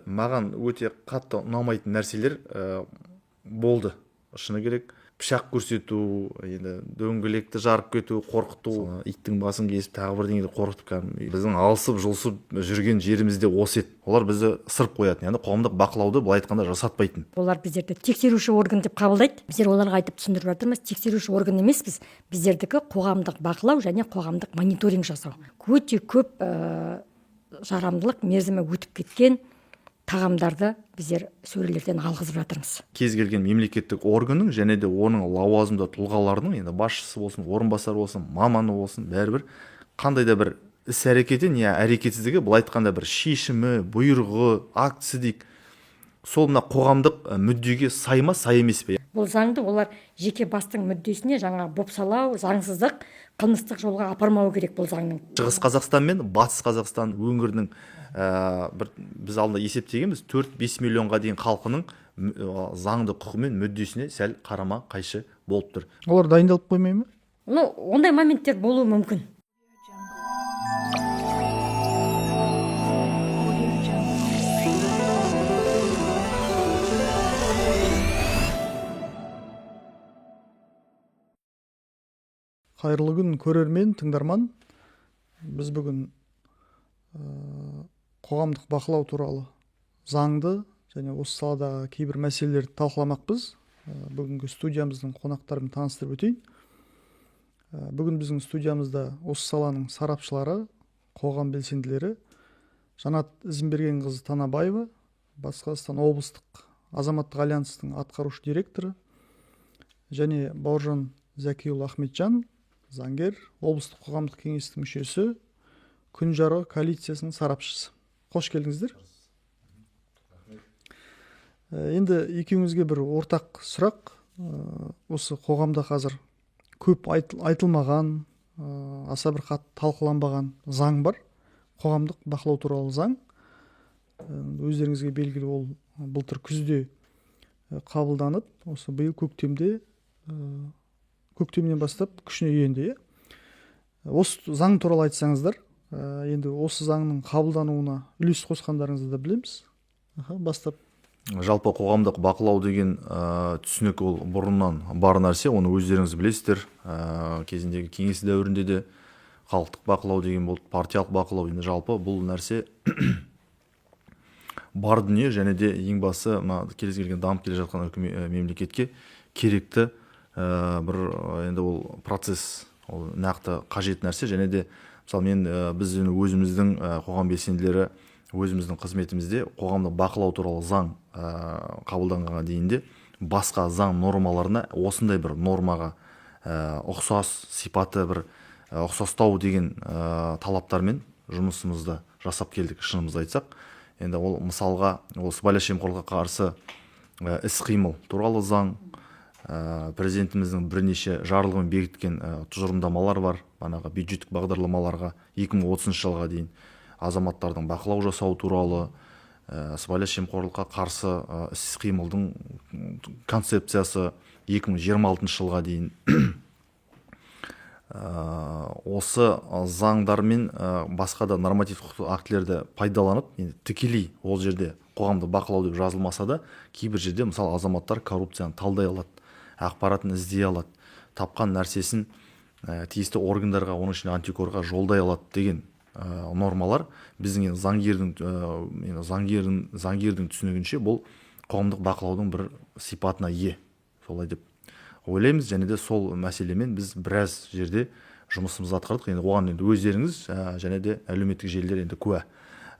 маған өте қатты ұнамайтын нәрселер болды. Шыны керек, пышақ көрсету, енді дөңгелекті жарып кету, қорқыту, иттің басын кесіп тағы бірдеңеде қорқытып, кәдімгі біздің алысып жұлысып жүрген жерімізде осы еді. Олар бізді ысырып қоятын, яғни қоғамдық бақылауды былай айтқанда жасатпайтын. Олар біздерді тексеруші орган деп қабылдайды. Біздер оларға айтып түсіндіріп жатырмыз, тексеруші орган емеспіз. Біздердікі қоғамдық бақылау және қоғамдық мониторинг жасау. Өте көп жарамдылық мерзімі өтіп кеткен тағамдарды біздер сөрелерден алғызып жатырмыз. Кез келген мемлекеттік органның және де оның лауазымды тұлғаларының, енді басшысы болсын, орынбасары болсын, маманы болсын, бәрібір қандай да бір іс-әрекеті не әрекетсіздігі, былай айтқанда бір шешімі, бұйрығы, актісі дейік, сол мына қоғамдық мүддеге сай ма, сай емес пе? Бұл заңды олар жеке бастың мүддесіне жаңа бопсалау, заңсыздық, қылмыстық жолға апармау керек бұл заңның. Шығыс Қазақстан мен Батыс Қазақстан өңірінің біз алдында есептегенбіз 4-5 миллионға дейін халқының заңды құқы мен мүддесіне сәл қарама қайшы болып тұр. Олар дайындалып қоймай ма? Ондай моменттер болуы мүмкін. Қайырлы күн, көрермен, тыңдарман. Біз бүгін қоғамдық бақылау туралы заңды және осы саладағы кейбір мәселелерді талқыламақпыз. Бүгінгі студиямыздың қонақтарын таныстырып өтейін. Бүгін біздің студиямызда осы саланың сарапшылары, қоғам белсенділері Жанат Ізімбергенқызы Танабаева, Батыс Қазақстан облыстық азаматтық альянстың атқарушы директоры, және Бауыржан Зәкиұлы Ахметжан, заңгер, облыстық қоғамдық кеңестің мүшесі, Күн жарығы коалициясының сарапшысы. Қош келдіңіздер. Енді екеуіңізге бір ортақ сұрақ. Осы қоғамда қазір көп айтылмаған, аса бір қатты талқыланбаған заң бар. Қоғамдық бақылау туралы заң. Өздеріңізге белгілі, ол былтыр күзде қабылданып, осы биыл көктемнен бастап күшіне енді. Осы заң туралы айтсаңыздар, енді осы заңның қабылдануына үлес қосқандарыңызды да білеміз. Бастап. Жалпы қоғамдық бақылау деген түсінік ол бұрыннан бар нәрсе, оны өздеріңіз білесіздер. Кезіндегі кеңес дәуірінде де халықтық бақылау деген болды, партиялық бақылау. Енді жалпы бұл нәрсе бар дүние, және де ең басы келесі келген дамып келе жатқан мемлекетке керекті бір енді ол процесс, ол нақты қажет нәрсе. Және де мысалы біз өзіміздің қоғам белсенділері өзіміздің қызметімізде қоғамдық бақылау туралы заң қабылданғанға дейінде басқа заң нормаларына осындай бір нормаға ұқсас сипаты, бір ұқсастау деген талаптармен жұмысымызды жасап келдік, шынымызды айтсақ. Енді ол мысалға сыбайлас жемқорлыққа қарсы іс-қимыл туралы заң, президентіміздің бірнеше жарлығымен бекіткен тұжырымдамалар бар. Банағы бюджеттік бағдарламаларға 2030 жылға дейін азаматтардың бақылау жасау туралы, сыбайлас жемқорлыққа қарсы іс-қимылдың концепциясы 2026 жылға дейін. Осы заңдармен басқа да норматив құқықтық актілерді пайдаланып, тікелей ол жерде қоғамды бақылау деп жазылмаса да, кейбір жерде мысалы азаматтар коррупцияны талдай алады, ақпаратын іздей алады, тапқан нәрсесін тиісті органдарға, оның ішінде антикорға жолдай алады деген нормалар біздің заңгердің түсінігінше бұл қоғамдық бақылаудың бір сипатына ие, солай деп ойлаймыз. Және де сол мәселемен біз біраз жерде жұмысымызды атқардық. Енді оған енді өздеріңіз және де әлеуметтік желілер енді куә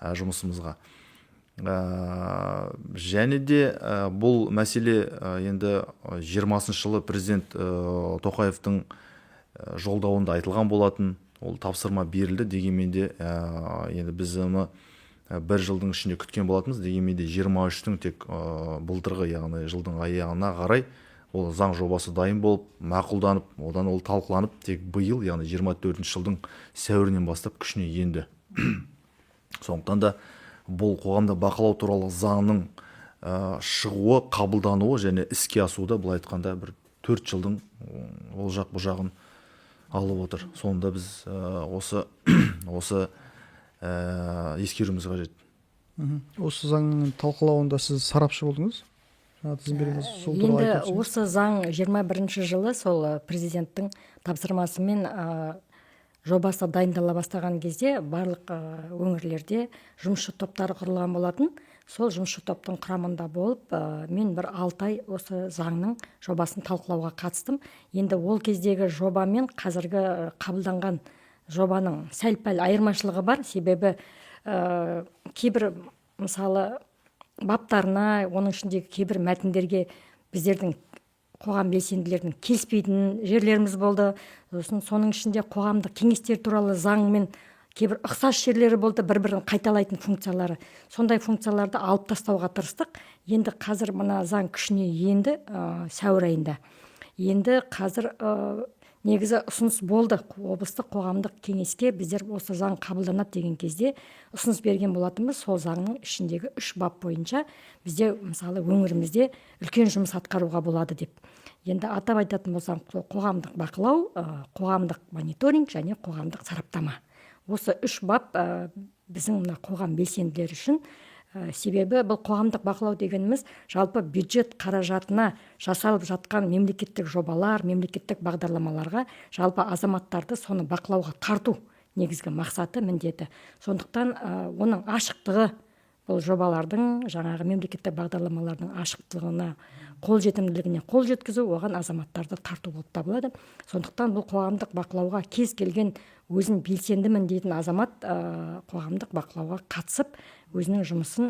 жұмысымызға. Және де бұл мәселе енді 20 жылы президент Тоқаевтың жолдауында айтылған болатын. Ол тапсырма берілді, дегенмен де енді біз оны бір жылдың ішінде күткен болатынбыз. Дегенмен де 23-тің тек былтырғы, яғни жылдың аяғына қарай ол заң жобасы дайын болып, мақұлданып, одан ол талқыланып, тек биыл, яғни 24 жылдың сәуірінен бастап күшіне енді. Сондықтан да бұл қоғамда бақылау туралы заңның шығуы, қабылдануы және іске асуы былай айтқанда бір 4 жылдың ол жақ бұл жағын алып отыр. Сонда біз осы ескеруіміз қажет. Осы заңның талқылауында сіз сарапшы болдыңыз. Жаңа тізімберіңіз сол туралы енді айтып өтсеңіз. осы заң 21 жылы сол президенттің тапсырмасымен жобасы дайындала бастаған кезде барлық өңірлерде жұмысшы топтары құрылған болатын. Сол жұмысшы топтың құрамында болып, мен бір 6 ай осы заңның жобасын талқылауға қатыстым. Енді ол кездегі жоба мен қазіргі қабылданған жобаның сәл-пәл айырмашылығы бар. Себебі кейбір мысалы баптарына, оның ішіндегі кейбір мәтіндерге біздердің қоғам белсенділерінің келіспейтін жерлеріміз болды. Соның ішінде қоғамдық кеңестер туралы заңмен кейбір ұқсас жерлері болды, бір-бірін қайталайтын функциялары. Сондай функцияларды алып тастауға тырыстық. Енді қазір мына заң күшіне енді сәуір айында. Енді қазір негізі ұсыныс болды. Облыстық қоғамдық кеңеске біздер осы заң қабылданады деген кезде ұсыныс берген болатынбыз. Сол заңның ішіндегі 3 бап бойынша бізде мысалы өңірімізде үлкен жұмыс атқаруға болады деп. Енді атап айтатын болсам, қоғамдық бақылау, қоғамдық мониторинг және қоғамдық сараптама. Осы 3 бап біздің мына қоғам белсенділері үшін, себебі бұл қоғамдық бақылау дегеніміз жалпы бюджет қаражатына жасалып жатқан мемлекеттік жобалар, мемлекеттік бағдарламаларға жалпы азаматтарды соны бақылауға тарту негізгі мақсаты, міндеті. Сондықтан оның ашықтығы, бұл жобалардың жаңағы мемлекеттік бағдарламалардың ашықтығына, қолжетімділігіне қол жеткізу, оған азаматтарды тарту болып табылады. Сондықтан бұл қоғамдық бақылауға кез келген өзін белсендімін дейтін азамат қоғамдық бақылауға қатысып, өзінің жұмысын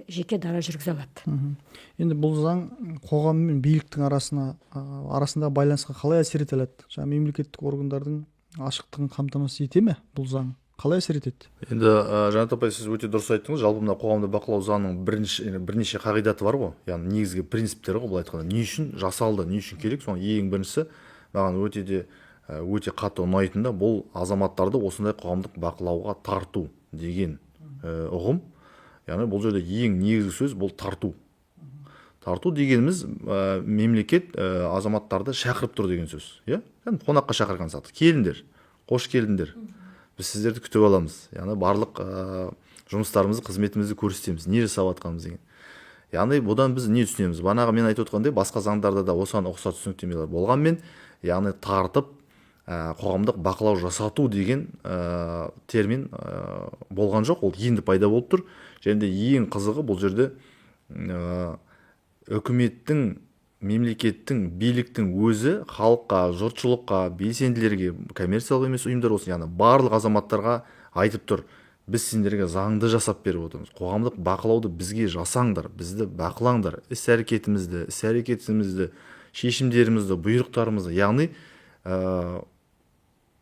жеке дара жүргізе алады. Енді бұл заң қоғам мен биліктің арасындағы байланысқа қалай әсер ете алады? Жаңа мемлекеттік органдардың ашықтығын қамтамасыз ете ме бұл заң? Қалай әсер етеді? Енді Жанат апай, сіз өте дұрыс айттыңыз. Жалпы мына қоғамдық бақылау заңының бірнеше қағидаты бар ғой, яғни негізгі принциптері ғой, былай айтқанда. Не үшін жасалды, не үшін керек? Соның ең біріншісі маған өте қатты ұнайтын да, бұл азаматтарды осындай қоғамдық бақылауға тарту деген ұғым. Яғни бұл жерде ең негізгі сөз бұл тарту. Тарту дегеніміз мемлекет азаматтарды шақырып тұр деген сөз. Яғни қонаққа шақырған сияқты. Келіңдер, қош келдіңдер. Біз сіздерді күтіп аламыз. Яғни барлық жұмыстарымызды, қызметімізді көрсетеміз, не жасап жатқанымыз деген. Яғни бұдан біз не түсінеміз? Бағанағы мен айтып отқандай, басқа заңдарда да осыған ұқсас түсініктемелер болғанмен, яғни тартып қоғамдық бақылау жасату деген термин болған жоқ, ол енді пайда болып тұр. Және де ең қызығы бұл жерде үкіметтің, мемлекеттің, биліктің өзі халыққа, жұртшылыққа, белсенділерге, коммерциялық емес ұйымдар болсын, яғни барлық азаматтарға айтып тұр: біз сендерге заңды жасап беріп отырмыз. Қоғамдық бақылауды бізге жасаңдар, бізді бақылаңдар, іс-әрекетімізді, шешімдерімізді, бұйрықтарымызды, яғни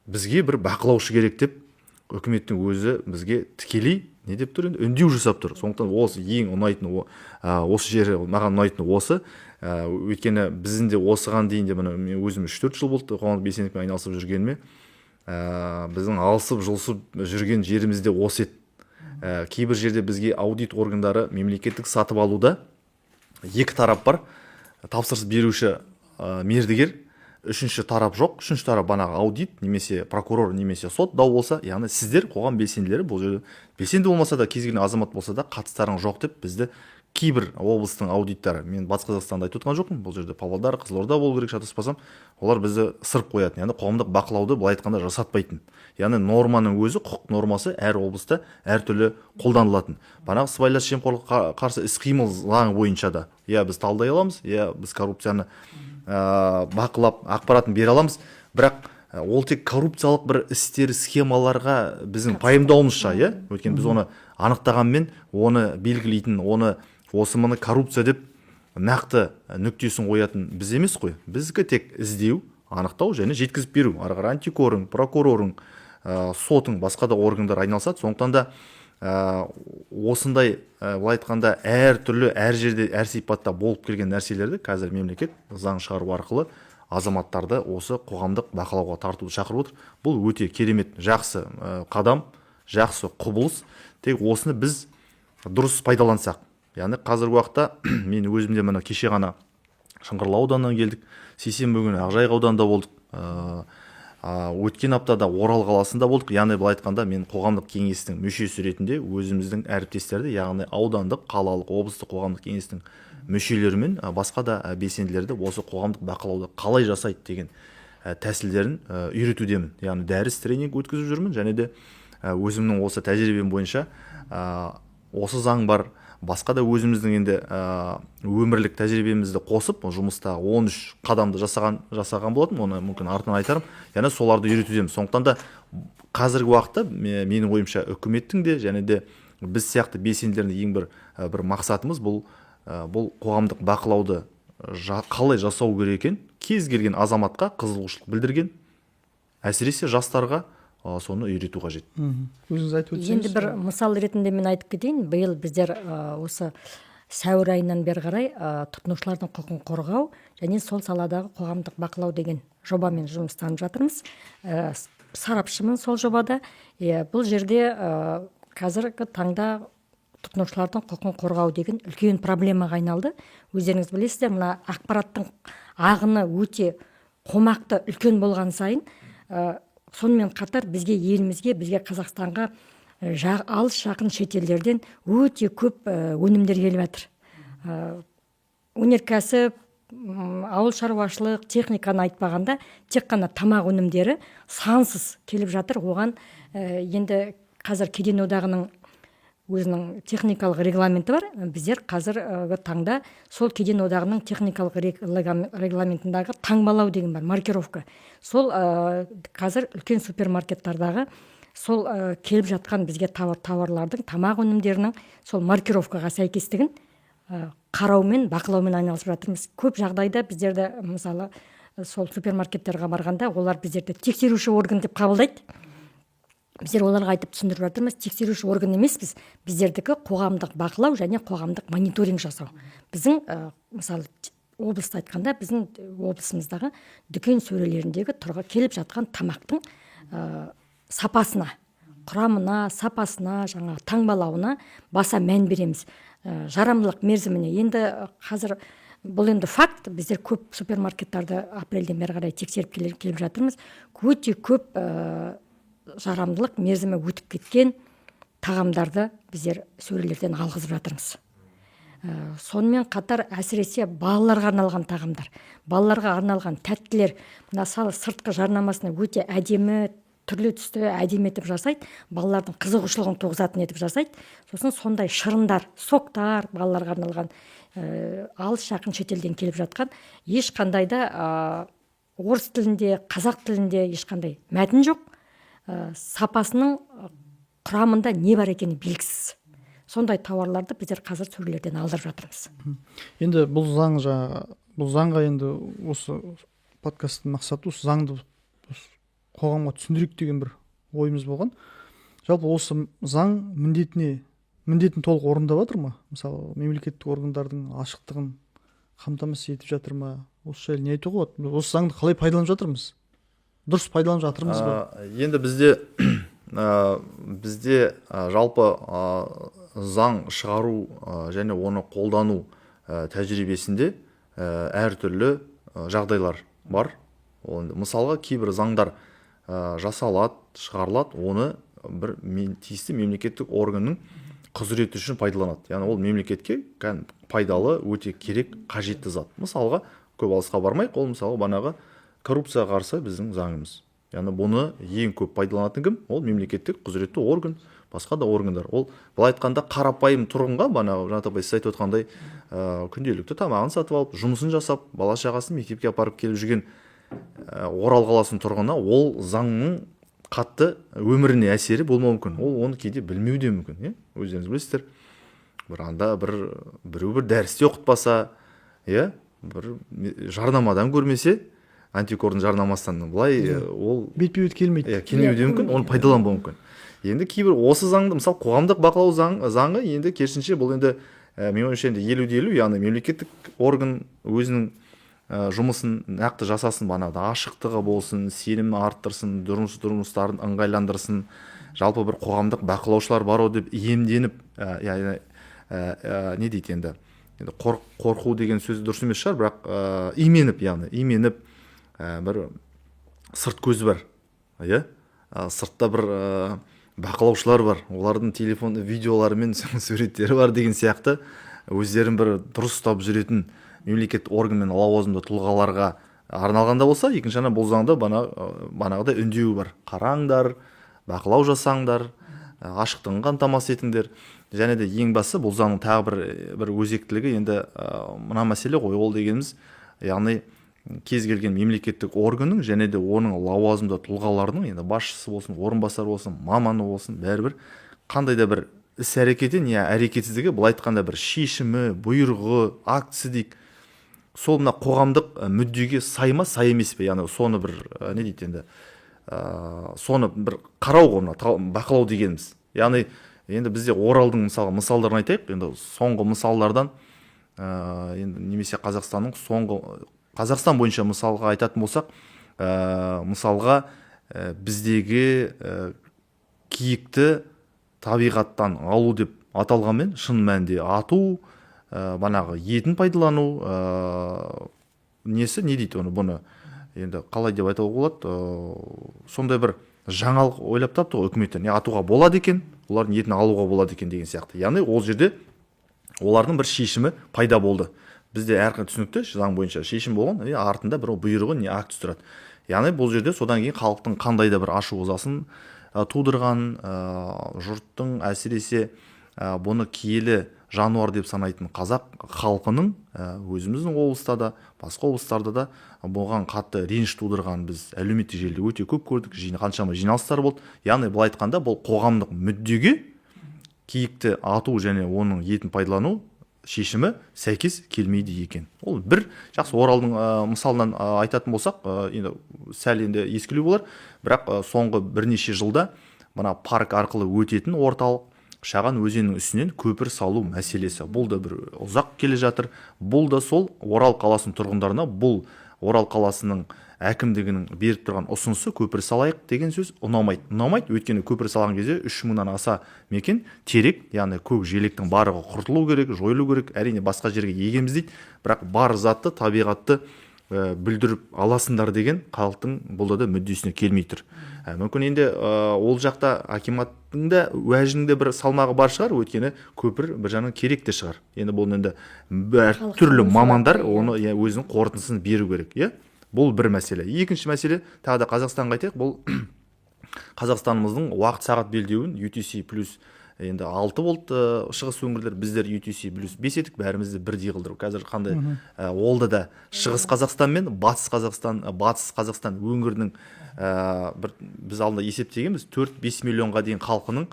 бізге бір бақылаушы керек деп үкіметтің өзі бізге тікелей не деп тұр, енді үндеу жасап тұр. Сондықтан осы ең ұнайтыны, осы жері маған ұнайтыны осы. Өйткені біздің де осыған дейін де мен өзім 3-4 жыл болды қоғамдық белсенділікпен айналысып жүргеніме, біздің алысып жұлысып жүрген жерімізде осы еді. Кейбір жерде бізге аудит органдары мемлекеттік сатып алуда екі тарап бар: тапсырыс беруші, мердігер, үшінші тарап жоқ. Үшінші тарап банағы аудит, немесе прокурор, немесе сот дау болса, яғни сіздер қоғам белсенділері, бұл жерде белсенді болмаса да, кез келген азамат болса да қатыстарың жоқ деп бізді кейбір облыстың аудиттары, мен Батыс Қазақстанды айтып отқан жоқпын, бұл жерде Павлодар, Қызылорда болу керек, шатаспасам, олар бізді сырып қоятын, яғни қоғамдық бақылауды былай айтқанда жасатпайтын. Яғни норманың өзі, құқық нормасы әр облыста әртүрлі қолданылатын. Банағы сыбайлас жемқорлыққа қарсы іс-қимыл заңы бойынша да біз талдай аламыз, біз коррупцияны бақылап ақпаратын бере аламыз, бірақ ол тек коррупциялық бір істер, схемаларға біздің пайымдауымызша, өйткені біз оны анықтағанмен, оны белгілейтін, осы мұны коррупция деп нақты нүктесін қоятын біз емес қой. Біздікі тек іздеу, анықтау және жеткізіп беру. Ары қарай антикорың, прокурорың, сотың, басқа да органдар айналысады. Сондықтан да осындай, былай айтқанда, әр түрлі, әр жерде, әр сипатта болып келген нәрселерді қазір мемлекет заң шығару арқылы азаматтарды осы қоғамдық бақылауға тартуды шақырып отыр. Бұл өте керемет, жақсы қадам, жақсы құбылыс. Тек осыны біз дұрыс пайдалансақ. Яғни қазіргі уақытта мен өзімде мына кеше ғана Шыңғырлау ауданынан келдік, сейсенбі күні Ақжайық ауданында болдық. өткен аптада Орал қаласында болдық. Яғни былай айтқанда мен қоғамдық кеңестің мүшесі ретінде өзіміздің әріптестерді, яғни аудандық, қалалық, облыстық қоғамдық кеңестің мүшелерімен басқа да белсенділерді осы қоғамдық бақылауды қалай жасайды деген тәсілдерін үйретудемін. Яғни дәріс тренинг өткізіп жүрмін, және де өзімнің осы тәжірибем бойынша осы заң бар, басқа да өзіміздің енді өмірлік тәжірибемізді қосып жұмыста 13 қадамды жасаған болатын, оны мүмкін артынан айтарым. Яғни соларды үйретудемін. Сондықтан да қазіргі уақытта менің ойымша үкіметтің де және де біз сияқты белсенділердің ең бір мақсатымыз бұл қоғамдық бақылауды қалай жасау керек екен, кез келген азаматқа қызығушылық білдірген, әсіресе жастарға соны үйрету қажет. Өзіңіз айтып өтсеңіз. Енді бір мысал ретінде мен айтып кетейін. Биыл біздер осы сәуір айынан бері қарай тұтынушылардың құқығын қорғау және сол саладағы қоғамдық бақылау деген жобамен жұмыстанып жатырмыз. Сарапшымын сол жобада. Бұл жерде қазіргі таңда тұтынушылардың құқығын қорғау деген үлкен проблемаға айналды. Өздеріңіз білесіздер, мына ақпараттың ағыны өте қомақты, үлкен болған сайын, сонымен қатар елімізге, Қазақстанға алыс жақын шетелдерден өте көп өнімдер келіп жатыр. Өнеркәсіп, ауыл шаруашылық, техниканы айтпағанда, тек қана тамақ өнімдері сансыз келіп жатыр. Оған енді қазір кеден одағының өзінің техникалық регламенті бар. Біздер қазіргі таңда сол кеден одағының техникалық регламентіндегі таңбалау деген бар, маркировка. Сол қазір үлкен супермаркеттардағы сол келіп жатқан бізге тауарлардың, тамақ өнімдерінің сол маркировкаға сәйкестігін қараумен, бақылаумен айналысып жатырмыз. Көп жағдайда біздерді, мысалы, сол супермаркеттерге барғанда, олар біздерді тексеруші орган деп қабылдайды. Біздер оларға айтып түсіндіріп жатырмыз, тексеруші орган емеспіз, біздердікі қоғамдық бақылау және қоғамдық мониторинг жасау. Біздің, мысалы, облысты айтқанда, біздің облысымыздағы дүкен сөрелеріндегі келіп жатқан тамақтың сапасына, құрамына, сапасына, таңбалауына баса мән береміз. Жарамдылық мерзіміне. Енді қазір бұл енді факт, біздер көп супермаркеттерді апрельден бері қарай тексеріп келіп жатырмыз. Өте көп жарамдылық мерзімі өтіп кеткен тағамдарды біздер сөрелерден алғызып жатырмыз. Сонымен қатар әсіресе балаларға арналған тағамдар, балаларға арналған тәттілер, мысалы сыртқы жарнамасына өте әдемі, түрлі түсті әдемі етіп жасайды, балалардың қызығушылығын туғызатын етіп жасайды. Сосын сондай шырындар, соктар, балаларға арналған алыс жақын шетелден келіп жатқан, ешқандай да орыс тілінде, қазақ тілінде ешқандай мәтін жоқ. Сапасының құрамында не бар екені белгісіз. Сондай тауарларды біздер қазір сөрелерден алдырып жатырмыз. Енді бұл заңға енді осы подкасттың мақсаты осы заңды қоғамға түсіндірейік деген бір ойымыз болған. Жалпы осы заң міндетін толық орындап жатыр ма? Мысалы, мемлекеттік органдардың ашықтығын қамтамасыз етіп жатыр ма? Осы жайлы не айтуға болады? Осы заңды қалай пайдаланып жатырмыз? Дұрыс пайдаланып жатырмыз ба? Енді бізде жалпы заң шығару және оны қолдану тәжірибесінде әртүрлі жағдайлар бар. Мысалға, кейбір заңдар жасалады, шығарылады, оны бір тиісті мемлекеттік органның құзыреті үшін пайдаланады. Яғни ол мемлекетке пайдалы, өте керек, қажетті зат. Мысалға, көп алысқа бармайық, ол мысалы банағы коррупцияға қарсы біздің заңымыз. Яғни бұны ең көп пайдаланатын кім? Ол мемлекеттік құзыретті орган, басқа да органдар. Ол былай айтқанда қарапайым тұрғынға, жаңағы сіз айтып отқандай, күнделікті тамағын сатып алып, жұмысын жасап, бала шағасын мектепке апарып келіп жүрген Орал қаласының тұрғынына ол заңның қатты өміріне әсері болмауы мүмкін. Ол оны кейде білмеуі де мүмкін. Өздеріңіз білесіздер. Біреу бір дәрісте оқытпаса, бір жарнамадан көрмесе, антикордың жарнамасынан былай ол бетпе-бет келмейді. Келмеуі де мүмкін, оны пайдаланбауы мүмкін. Енді кейбір осы заңды, мысалы, қоғамдық бақылау заңы енді керісінше бұл енді мен ойымша енді 50-50, яғни мемлекеттік орган өзінің жұмысын нақты жасасын, банағыда ашықтығы болсын, сенімін арттырсын, жұмыстарын ыңғайландырсын, жалпы бір қоғамдық бақылаушылар бар деп иемденіп, не дейді енді қорқу деген сөз дұрыс емес шығар, бірақ именіп бір сырт көзі бар иә. Сыртта бір бақылаушылар бар, олардың телефон видеолары мен суреттері бар деген сияқты өздерін бір дұрыс ұстап жүретін мемлекеттік орган мен лауазымды тұлғаларға арналғанда болса, екінші жағынан бұл заңда бағанағыдай үндеуі бар. Қараңдар, бақылау жасаңдар, ашықтығын қамтамасыз етіңдер. Және де ең басы бұл заңның тағы бір өзектілігі енді мына мәселе ғой, ол дегеніміз, яғни кез келген мемлекеттік органның және де оның лауазымды тұлғаларының, енді басшысы болсын, орынбасары болсын, маманы болсын, бәрібір қандай да бір іс-әрекеті не әрекетсіздігі, былай айтқанда бір шешімі, бұйрығы, актісі дейік, сол мына қоғамдық мүддеге сай ма, сай емес пе, яғни соны бір не дейді енді, соны бір қарау ғой, бақылау дегеніміз. Яғни енді бізде Оралдың мысалдарын айтайық. Енді соңғы мысалдардан енді немесе Қазақстан бойынша мысалға айтатын болсақ, мысалға біздегі киікті табиғаттан алу деп аталғанмен шын мәнінде ату, банағы етін пайдалану, не дейді оны, бұны енді қалай деп айтуға болады, сондай бір жаңалық ойлап тапты ғой үкіметтен, не атуға болады екен, олардың етін алуға болады екен деген сияқты. Яғни ол жерде олардың бір шешімі пайда болды. Бізде әрқын түсінікті заң бойынша шешім болған, артында бір бұйрығы не акт тұрады. Яғни бұл жерде содан кейін халықтың қандай да бір ашу-ызасын тудырған, жұрттың әсіресе бұны киелі жануар деп санайтын қазақ халқының өзіміздің облыста да, басқа облыстарда да болған қатты реніш тудырған біз әлеуметтік желіде өте көп көрдік, қаншама жиналыстар болды. Яғни бұл айтқанда бұл қоғамдық мүддеге киікті ату және оның етін пайдалану шешімі сәйкес келмейді екен. Ол бір жақсы Оралдың мысалынан айтатын болсақ, енді сәл енді ескілеу болар, бірақ соңғы бірнеше жылда мына парк арқылы өтетін орталық Шаған өзенінің үстінен көпір салу мәселесі. Бұл да бір ұзақ келе жатыр. Бұл да сол Орал қаласының тұрғындарына, бұл Орал қаласының әкімдігінің беріп тұрған ұсынысы көпір салайық деген сөз ұнамайды. Өйткені көпір салған кезде 3000-нан аса мекен терек, яғни көк желектің барлығы құртылу керек, жойылу керек. Әрине басқа жерге егеміз дейді, бірақ бар затты, табиғатты бүлдіріп аласыңдар деген халықтың бұл да мүддесіне келмей тұр. Мүмкін енді ол жақта акиматтың да уәжінің де бір салмағы бар шығар, өйткені көпір бір жағынан керек те шығар. Енді бұл енді түрлі мамандар оны өзінің қорытындысын беру керек, иә? Бұл бір мәселе. Екінші мәселе, тағы да Қазақстанға айтайық, бұл Қазақстанымыздың уақыт сағат белдеуін UTC плюс енді 6 болды шығыс өңірлер, біздер UTC плюс 5 едік, бәрімізді бірдей қылдыру. Қазір қандай олда да шығыс Қазақстан мен батыс Қазақстан өңірінің біз алдында есептегенбіз 4-5 миллионға дейін халқының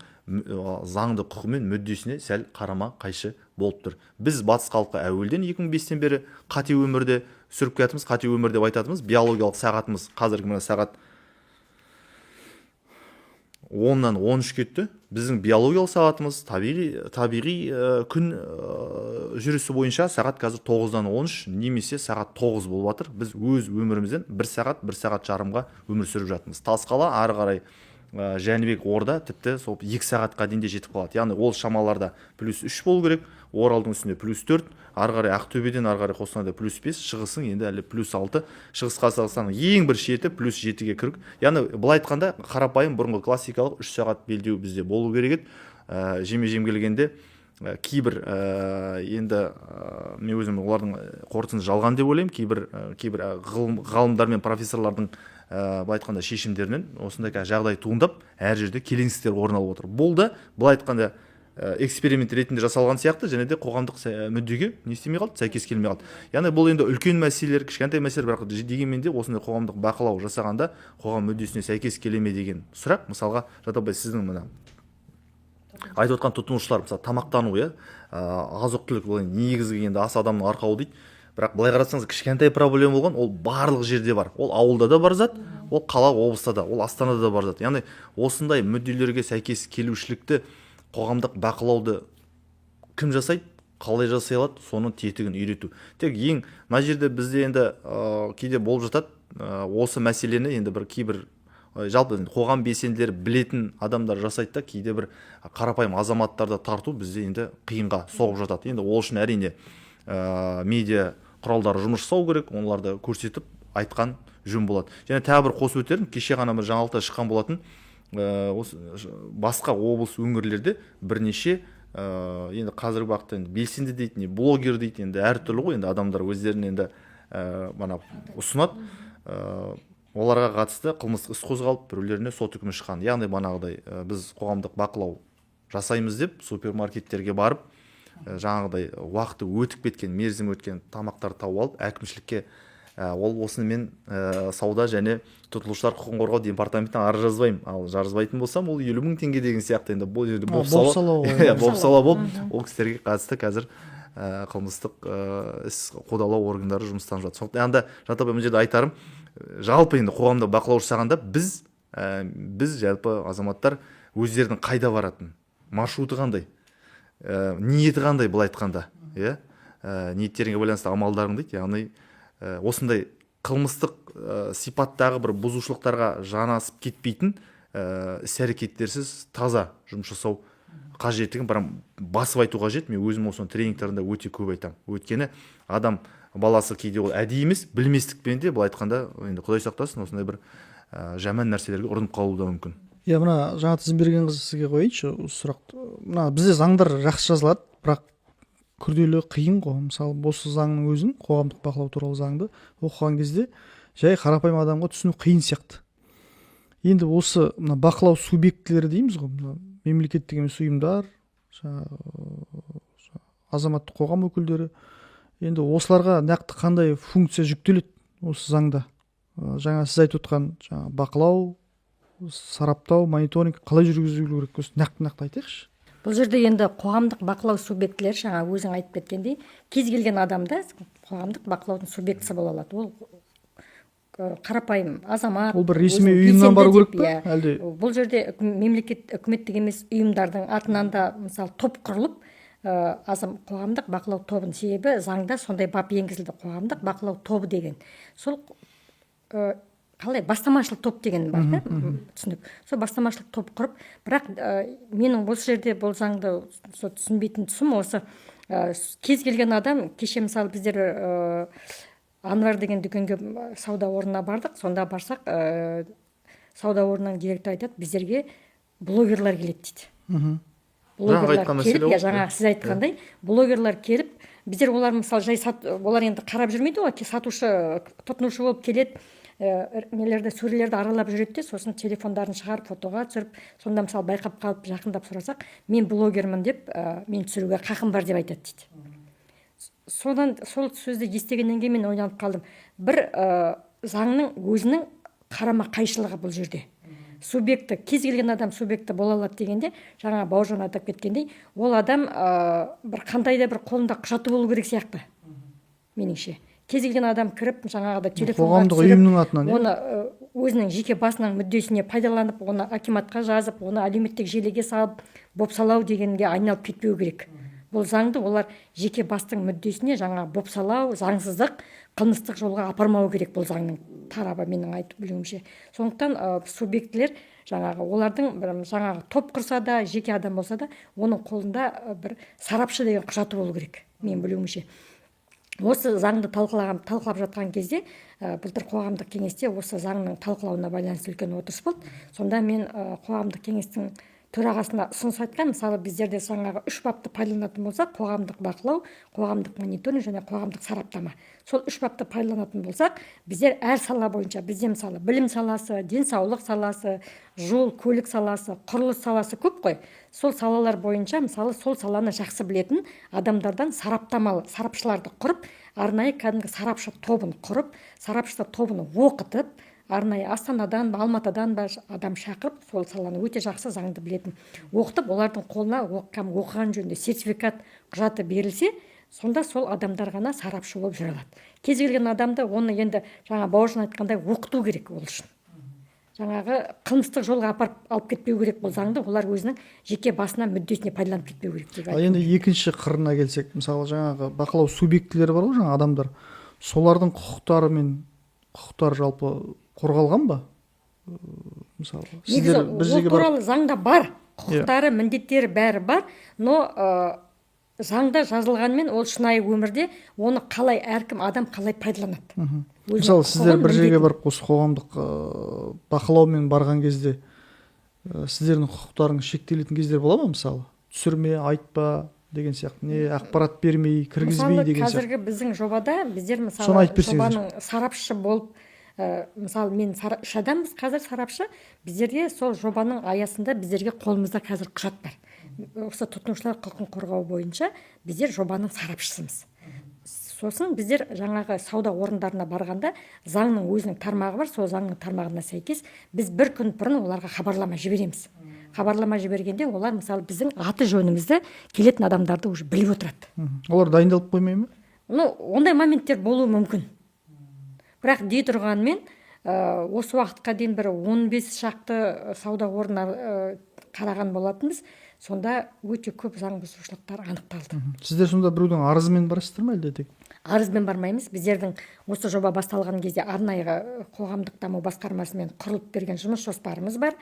заңды құқы мен мүддесіне сәл қарама қайшы болып тұр. Біз батыс халқы әуелден 2005-тен бері қате өмірде сүріп кетатымыз, қате өмір деп айтатымыз, биологиялық сағатымыз қазіргі мына сағат 10-нан 13 кетті. Біздің биологиялық сағатымыз табиғи күн жүрісі бойынша сағат қазір 9-дан 13 немесе сағат 9 болып жатыр. Біз өз өмірімізден 1 сағат жарымға өмір сүріп жатырмыз. Тасқала ары қарай Жәнібек Орда тіпті сол 2 сағатқа дейін де жетіп қалады. Яғни ол шамаларда плюс 3 болу керек, Оралдың үстінде плюс 4, ары қарай Ақтөбеден ары қарай Қостанайда плюс 5, шығысың енді әлі плюс 6, шығыс Қазақстанның ең бір шеті плюс 7-ге кірік. Яғни былай айтқанда қарапайым бұрынғы классикалық 3 сағат белдеу бізде болу керек еді. Жеме-жем келгенде кейбір енді мен өзім олардың қорытындысын жалған деп ойлаймын. Кейбір ғалымдар мен профессорлардың былай айтқанда шешімдерінен осындай жағдай туындап, әр жерде келеңсіздіктер орын алып отыр. Бұл да былай айтқанда эксперимент ретінде жасалған сияқты, және де қоғамдық мүддеге не істемей қалды, сәйкес келмей қалды. Яғни бұл енді үлкен мәселелер, кішкентай мәселелер, бірақ дегенмен де осындай қоғамдық бақылау жасағанда қоғам мүддесіне сәйкес келе ме деген сұрақ. Мысалға, Жатабай, сіздің мына айтып отқан тұтынушылар, мысалы тамақтану, азық-түлік, бұл негізгі енді ас адамның арқауы дейді. Бірақ былай қарасаңыз, кішкентай проблема болған, ол барлық жерде бар. Ол ауылда да бар зат, ол қала, облыста да, ол Астанада да бар зат. Яғни осындай мүдделерге сәйкес келушілікті, қоғамдық бақылауды кім жасайды, қалай жасай алады, соның тетігін үйрету. Тек ең мына жерде бізде енді кейде болып жатады, осы мәселені енді бір кейбір жалпы қоғам белсенділері білетін адамдар жасайды да, кейде бір қарапайым азаматтарды тарту бізде енді қиынға соғып жатады. Енді ол үшін әрине медиа құралдары жұмыс жасау керек, оларды көрсетіп айтқан жөн болады. Және тағы бір қосып өтерім, кеше ғана бір жаңалықта шыққан болатын, осы басқа облыс өңірлерде бірнеше енді қазіргі уақытта енді белсенді дейді, не блогер дейді, енді әртүрлі ғой, енді адамдар өздерін енді мана ұсынады, оларға қатысты қылмыстық іс қозғалып, біреулеріне сот үкімі шыққан. Яғни бағанағыдай біз қоғамдық бақылау жасаймыз деп супермаркеттерге барып, жаңағыдай уақыты өтіп кеткен, мерзім өткен тамақтар тауып алып, әкімшілікке ол осынымен сауда және тұтынушылар құқығын қорғау департаментіне арыз жазбаймын. Ал жазбайтын болсам, ол 50 000 теңге деген сияқты енді бұл жерде бопсалау болып, ол кісілерге қатысты қазір қылмыстық іс қудалау органдары жұмыстанып жатыр. Сондықтан анда Жанат мына жерде айтарым, жалпы енді қоғамда бақылау жасағанда біз жалпы азаматтар өздерінің қайда баратын, маршруты қандай, ниеті қандай, былай айтқанда, иә, ниеттеріңе байланысты амалдарың дейді. Яғни осындай қылмыстық сипаттағы бір бұзушылықтарға жанасып кетпейтін іс-әрекеттерсіз таза жұмыс жасау қажеттігін бір басып айту қажет. Мен өзім осының тренингтерінде өте көп айтамын. Өйткені адам баласы кейде ол әдейі емес, білместікпен де, былай айтқанда, енді Құдай сақтасын, осындай бір жаман нәрселерге ұрынып қалуы да мүмкін. Иә, мына Жанат Ізбергенқызы сізге қояйыншы осы сұрақты. Мына бізде заңдар жақсы жазылады, бірақ күрделі, қиын ғой. Мысалы, осы заңның өзін, қоғамдық бақылау туралы заңды оқыған кезде жай қарапайым адамға түсіну қиын сияқты. Енді осы мына бақылау субъектілері дейміз ғой, мемлекеттік емес ұйымдар, азаматтық қоғам өкілдері, енді осыларға нақты қандай функция жүктеледі осы заңда? Жаңа сіз айтып отқан бақылау, сараптау, мониторинг қалай жүргізілу керек? Нақты айтайықшы. Бұл жерде енді қоғамдық бақылау субъектілері, жаңа өзің айтып кеткендей, кез келген адамда қоғамдық бақылаудың субъектісі бола алады. Ол қарапайым азамат. Ол бір ресми ұйымнан бару керек пе? Әлде бұл жерде мемлекет, үкіметтік емес ұйымдардың атынан да мысалы топ құрылып, қоғамдық бақылау тобын, себебі заңда сондай бап енгізілді, қоғамдық бақылау тобы деген. Сол қалай бастамашылық топ деген бар да, түсінік. Сол бастамашылық топ құрып, бірақ менің осы жерде бұл заңды түсінбейтін тұсым осы, кез келген адам, кеше мысалы біздер Анвар деген дүкенге сауда орнына бардық, сонда барсақ сауда орнының директоры айтады, біздерге блогерлар келеді дейді. Блогерлар келіп, жаңағы сіз айтқандай, блогерлар келіп, біздер олар мысалы жай олар енді қарап жүрмейді ғой, сатушы, тұтынушы болып келеді, нелерді, сөрелерді аралап жүреді де, сосын телефондарын шығарып фотоға түсіріп, сонда мысалы байқап қалып жақындап сұрасақ, мен блогермін деп, мен түсіруге қақым бар деп айтады дейді. Содан сол сөзді естігеннен кейін мен ойланып қалдым. Бір заңның өзінің қарама қайшылығы бұл жерде. Субъекті, кез келген адам субъекті бола алады дегенде, жаңа Бауыржан атап кеткендей, ол адам бір қандай да бір қолында құжаты болу керек сияқты. Меніңше. Кез келген адам кіріп, жаңағыда телефонға түсіріп, оны өзінің жеке басының мүддесіне пайдаланып, оны акиматқа жазып, оны әлеуметтік желіге салып, бопсалау дегенге айналып кетпеу керек. Бұл заңды олар жеке бастың мүддесіне жаңа бопсалау, заңсыздық, қылмыстық жолға апармау керек, бұл заңның тарабы менің айтып білуімше. Сондықтан субъектілер жаңағы олардың жаңағы топ құрса да, жеке адам болса да, оның қолында бір сарапшы деген құжаты болу керек, мен білуімше. Осы заңды талқылап жатқан кезде, былтыр қоғамдық кеңесте осы заңның талқылауына байланысты үлкен отырыс болды. Сонда мен қоғамдық кеңестің төрағасына ұсыныс айтқан, мысалы біздерде жаңағы 3 бапты пайдаланатын болсақ, қоғамдық бақылау, қоғамдық мониторинг және қоғамдық сараптама. Сол 3 бапты пайдаланатын болсақ, біздер әр сала бойынша, бізде мысалы білім саласы, денсаулық саласы, жол, көлік саласы, құрылыс саласы көп қой. Сол салалар бойынша, мысалы сол саланы жақсы білетін адамдардан сарапшыларды құрып, арнайы кәдімгі сарапшы тобын құрып, сарапшы тобын оқытып, арнайы Астанадан, Алматыдан адам шақырып, сол саланы өте жақсы заңды білетін оқытып, олардың қолына оқыған жөнінде сертификат құжаты берілсе, сонда сол адамдар ғана сарапшы болып жүре алады. Кез келген адамды оны енді жаңа Бауыржан айтқандай оқыту керек ол үшін. Жаңағы қылмыстық жолға алып кетпеу керек бұл заңды, олар өзінің жеке басына мүддесіне пайдаланып кетпеу керек деп айтады. Енді екінші қырына келсек, мысалы жаңағы бақылау субъектілері бар ғой, жаңа адамдар, солардың құқықтары жалпы қорғалған ба? Мысалы, сіздер ол туралы заңда бар, құқықтары, міндеттері бәрі бар, но заңда жазылғанмен ол шынайы өмірде оны қалай әркім адам қалай пайдаланады. мысалы сіздер бір жерге барып осы қоғамдық бақылаумен барған кезде сіздердің құқықтарыңыз шектелетін кездер бола ма? Мысалы түсірме, айтпа деген сияқты, не ақпарат бермей, кіргізбей деген сияқты. қазіргі біздің жобада біздер Соны мысалы айтып берсеңіздер. жобаның сарапшысы болып мысалы мен үш адамбыз қазір сарапшы, біздерге сол жобаның аясында біздерге қолымызда қазір құжат бар. Осы тұтынушылар құқығын қорғау бойынша біздер жобаның сарапшысымыз. Сосын біздер жаңағы сауда орындарына барғанда заңның өзінің тармағы бар, сол заңның тармағына сәйкес біз бір күн бұрын оларға хабарлама жібереміз. Хабарлама жібергенде олар мысалы біздің аты жөнімізді келетін адамдарды уже біліп отырады. Олар дайындалып қоймай ма? Ондай моменттер болуы мүмкін. Бірақ дей тұрғанмен осы уақытқа дейін бір 15 шақты сауда орнына қараған болатынбыз. Сонда өте көп заң бұзушылықтар анықталды. Сіздер сонда біреудің арызымен барасыздар ма әлде тек? Арызбен бармаймыз. Біздердің осы жоба басталған кезде арнайы қоғамдық даму басқармасымен құрылып берген жұмыс жоспарымыз бар.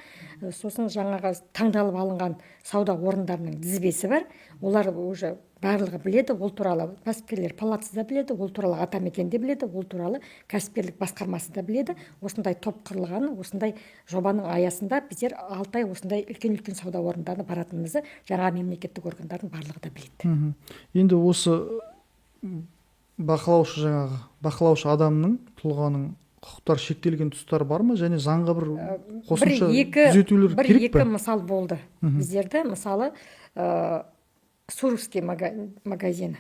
Сосын жаңағы таңдалып алынған сауда орындарының тізбесі бар. Олар уже барлығы біледі, ол туралы кәсіпкерлер палатасы да біледі, ол туралы атамекен де біледі, ол туралы кәсіпкерлік басқармасы да біледі. Осындай топ құрылғаны, осындай жобаның аясында біздер 6 ай осындай үлкен сауда орындарына баратынымызды жаңа мемлекеттік органдардың барлығы да біледі. Енді осы бақылаушы адамның, тұлғаның құқықтар шектелген тұстары бар ма, және заңға бір қосымша түзетулер керек пе? Бір-екі мысал болды. Біздерді мысалы Сурусский магазині.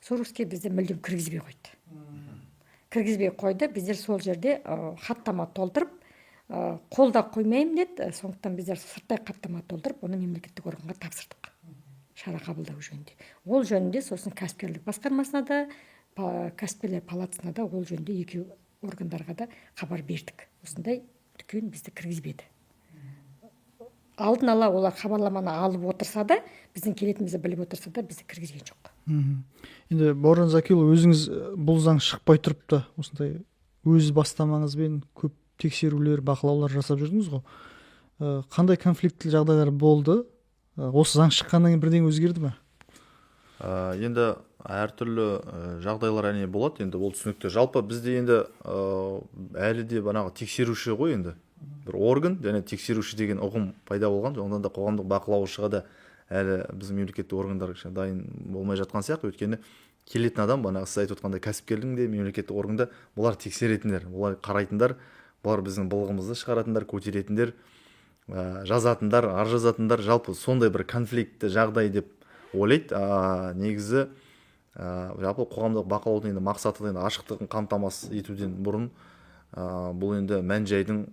Сурусский бізді мүлдем кіргізбей қойды. Кіргізбей қойды. Біздер сол жерде хаттама толтырып, қолда қоймайым деді. Сондықтан біздер сырттай хаттама толтырып, оны мемлекеттік органға тапсырдық. Шара қабылдау жөнінде. Ол жөнінде сосын кәсіпкерлік басқармасына да, кәсіпкерлер палатасына да ол жөнінде екеу органдарға да хабар бердік. Осындай дүкен бізді кіргізбеді. Алдын ала олар хабарламаны алып отырса да, біздің келетімізді біліп отырса да, бізді кіргізген жоқ. Енді Бауыржан Закилұлы, өзіңіз бұл заң шықпай тұрып та осындай өз бастамаңызбен көп тексерулер, бақылаулар жасап жүрдіңіз ғой. Қандай конфликтті жағдайлар болды? Осы заң шыққаннан кейін бірден өзгерді ме? Енді әртүрлі жағдайлар әне болады, енді ол түсінікті. Жалпы бізде енді әлі де банағы тексеруші ғой, енді бір орган, және тексеруші деген ұғым пайда болған. Ондан да қоғамдық бақылаушыға да әлі біздің мемлекеттік органдар дайын болмай жатқан сияқты. Өйткені келетін адам, банағы сіз айтып отқандай кәсіпкердің де мемлекеттік органда бұлар тексеретіндер, бұлар қарайтындар, бұлар біздің былығымызды шығаратындар, көтеретіндер, жазатындар, ар жазатындар, жалпы сондай бір конфликтті жағдай деп ойлайды. Негізі жалпы қоғамдық бақылаудың енді мақсаты енді ашықтығын қамтамасыз етуден бұрын бұл енді мән-жайдың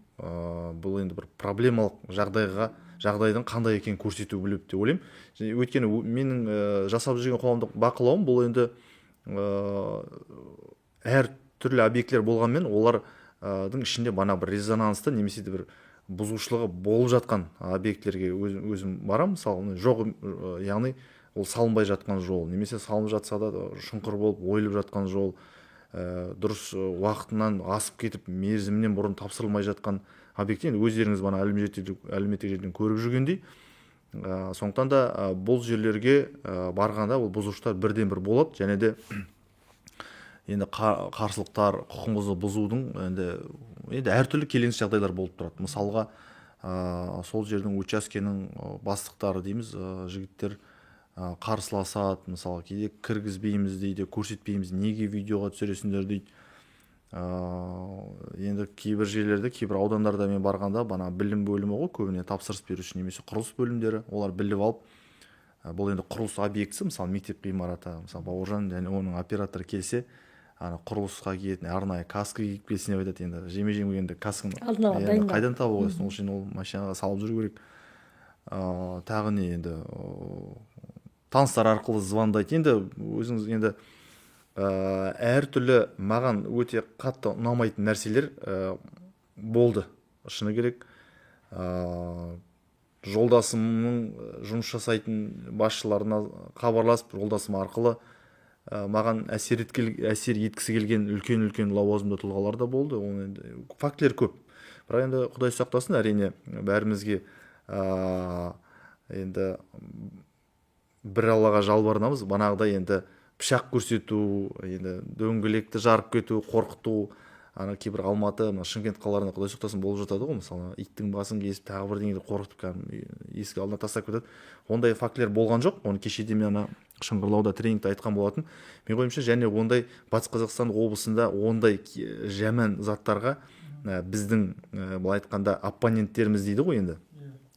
бұл енді бір проблемалық жағдайдың қандай екенін көрсету біліп деп ойлаймын. Өйткені менің жасап жүрген қоғамдық бақылауым бұл енді әр түрлі объектілер болғанмен олардың ішінде бана бір резонансты немесе бір бұзушылығы болып жатқан объектілерге өзім барам. Мысалы жоқ, яғни ол салынбай жатқан жол, немесе салынып жатса да шұңқыр болып ойылып жатқан жол, дұрыс уақытынан асып кетіп мерзімінен бұрын тапсырылмай жатқан объект. Енді өздеріңіз бана әлеуметтік жерден көріп жүргендей, сондықтан да бұл жерлерге барғанда ол бұзушылықтар бірден бір болады, және де енді қарсылықтар, құқығымызды бұзудың енді әртүрлі келеңсіз жағдайлар болып тұрады. Мысалға сол жердің учаскенің бастықтары дейміз, жігіттер қарсыласады, мысалы кейде кіргізбейміз дейді, көрсетпейміз, неге видеоға түсіресіңдер дейді. Енді кейбір жерлерде, кейбір аудандарда мен барғанда бана білім бөлімі ғой, көбіне тапсырыс беруші немесе құрылыс бөлімдері, олар біліп алып, бұл енді құрылыс объектісі, мысалы мектеп ғимараты, мысалы Бауыржан және оның операторы келсе, құрылысқа киетін арнайы каска киіп келсін деп айтады. Енді жеме-жем енді касканы қайдан табу қойсын, ол үшін ол машинаға салып жүру керек. Тағы не енді таныстар арқылы звондайды. Енді өзіңіз енді әртүрлі маған өте қатты ұнамайтын нәрселер болды. Шыны керек, жолдасымның жұмыс жасайтын басшыларына хабарласып, жолдасым арқылы маған әсер еткісі келген үлкен лауазымды тұлғалар да болды. Ол енді фактілер көп. Бірақ енді Құдай сақтасын, әрине бәрімізге енді бір Аллаға жалбарынамыз. Банағыдай енді пышақ көрсету, енді дөңгелекті жарып кету, қорқыту, ана кейбір Алматы, мына Шымкент қалаларында құдай сақтасын болып жатады ғой, мысалы иттің басын кесіп тағы бірдеңеге қорқытып кәдімгі есік алдына тастап кетеді. Ондай фактілер болған жоқ. Оны кешеде мен ана Шыңғырлауда тренингте айтқан болатын. Мен ойымша, және ондай Батыс Қазақстан облысында ондай жаман заттарға біздің былай айтқанда оппоненттеріміз дейді ғой енді,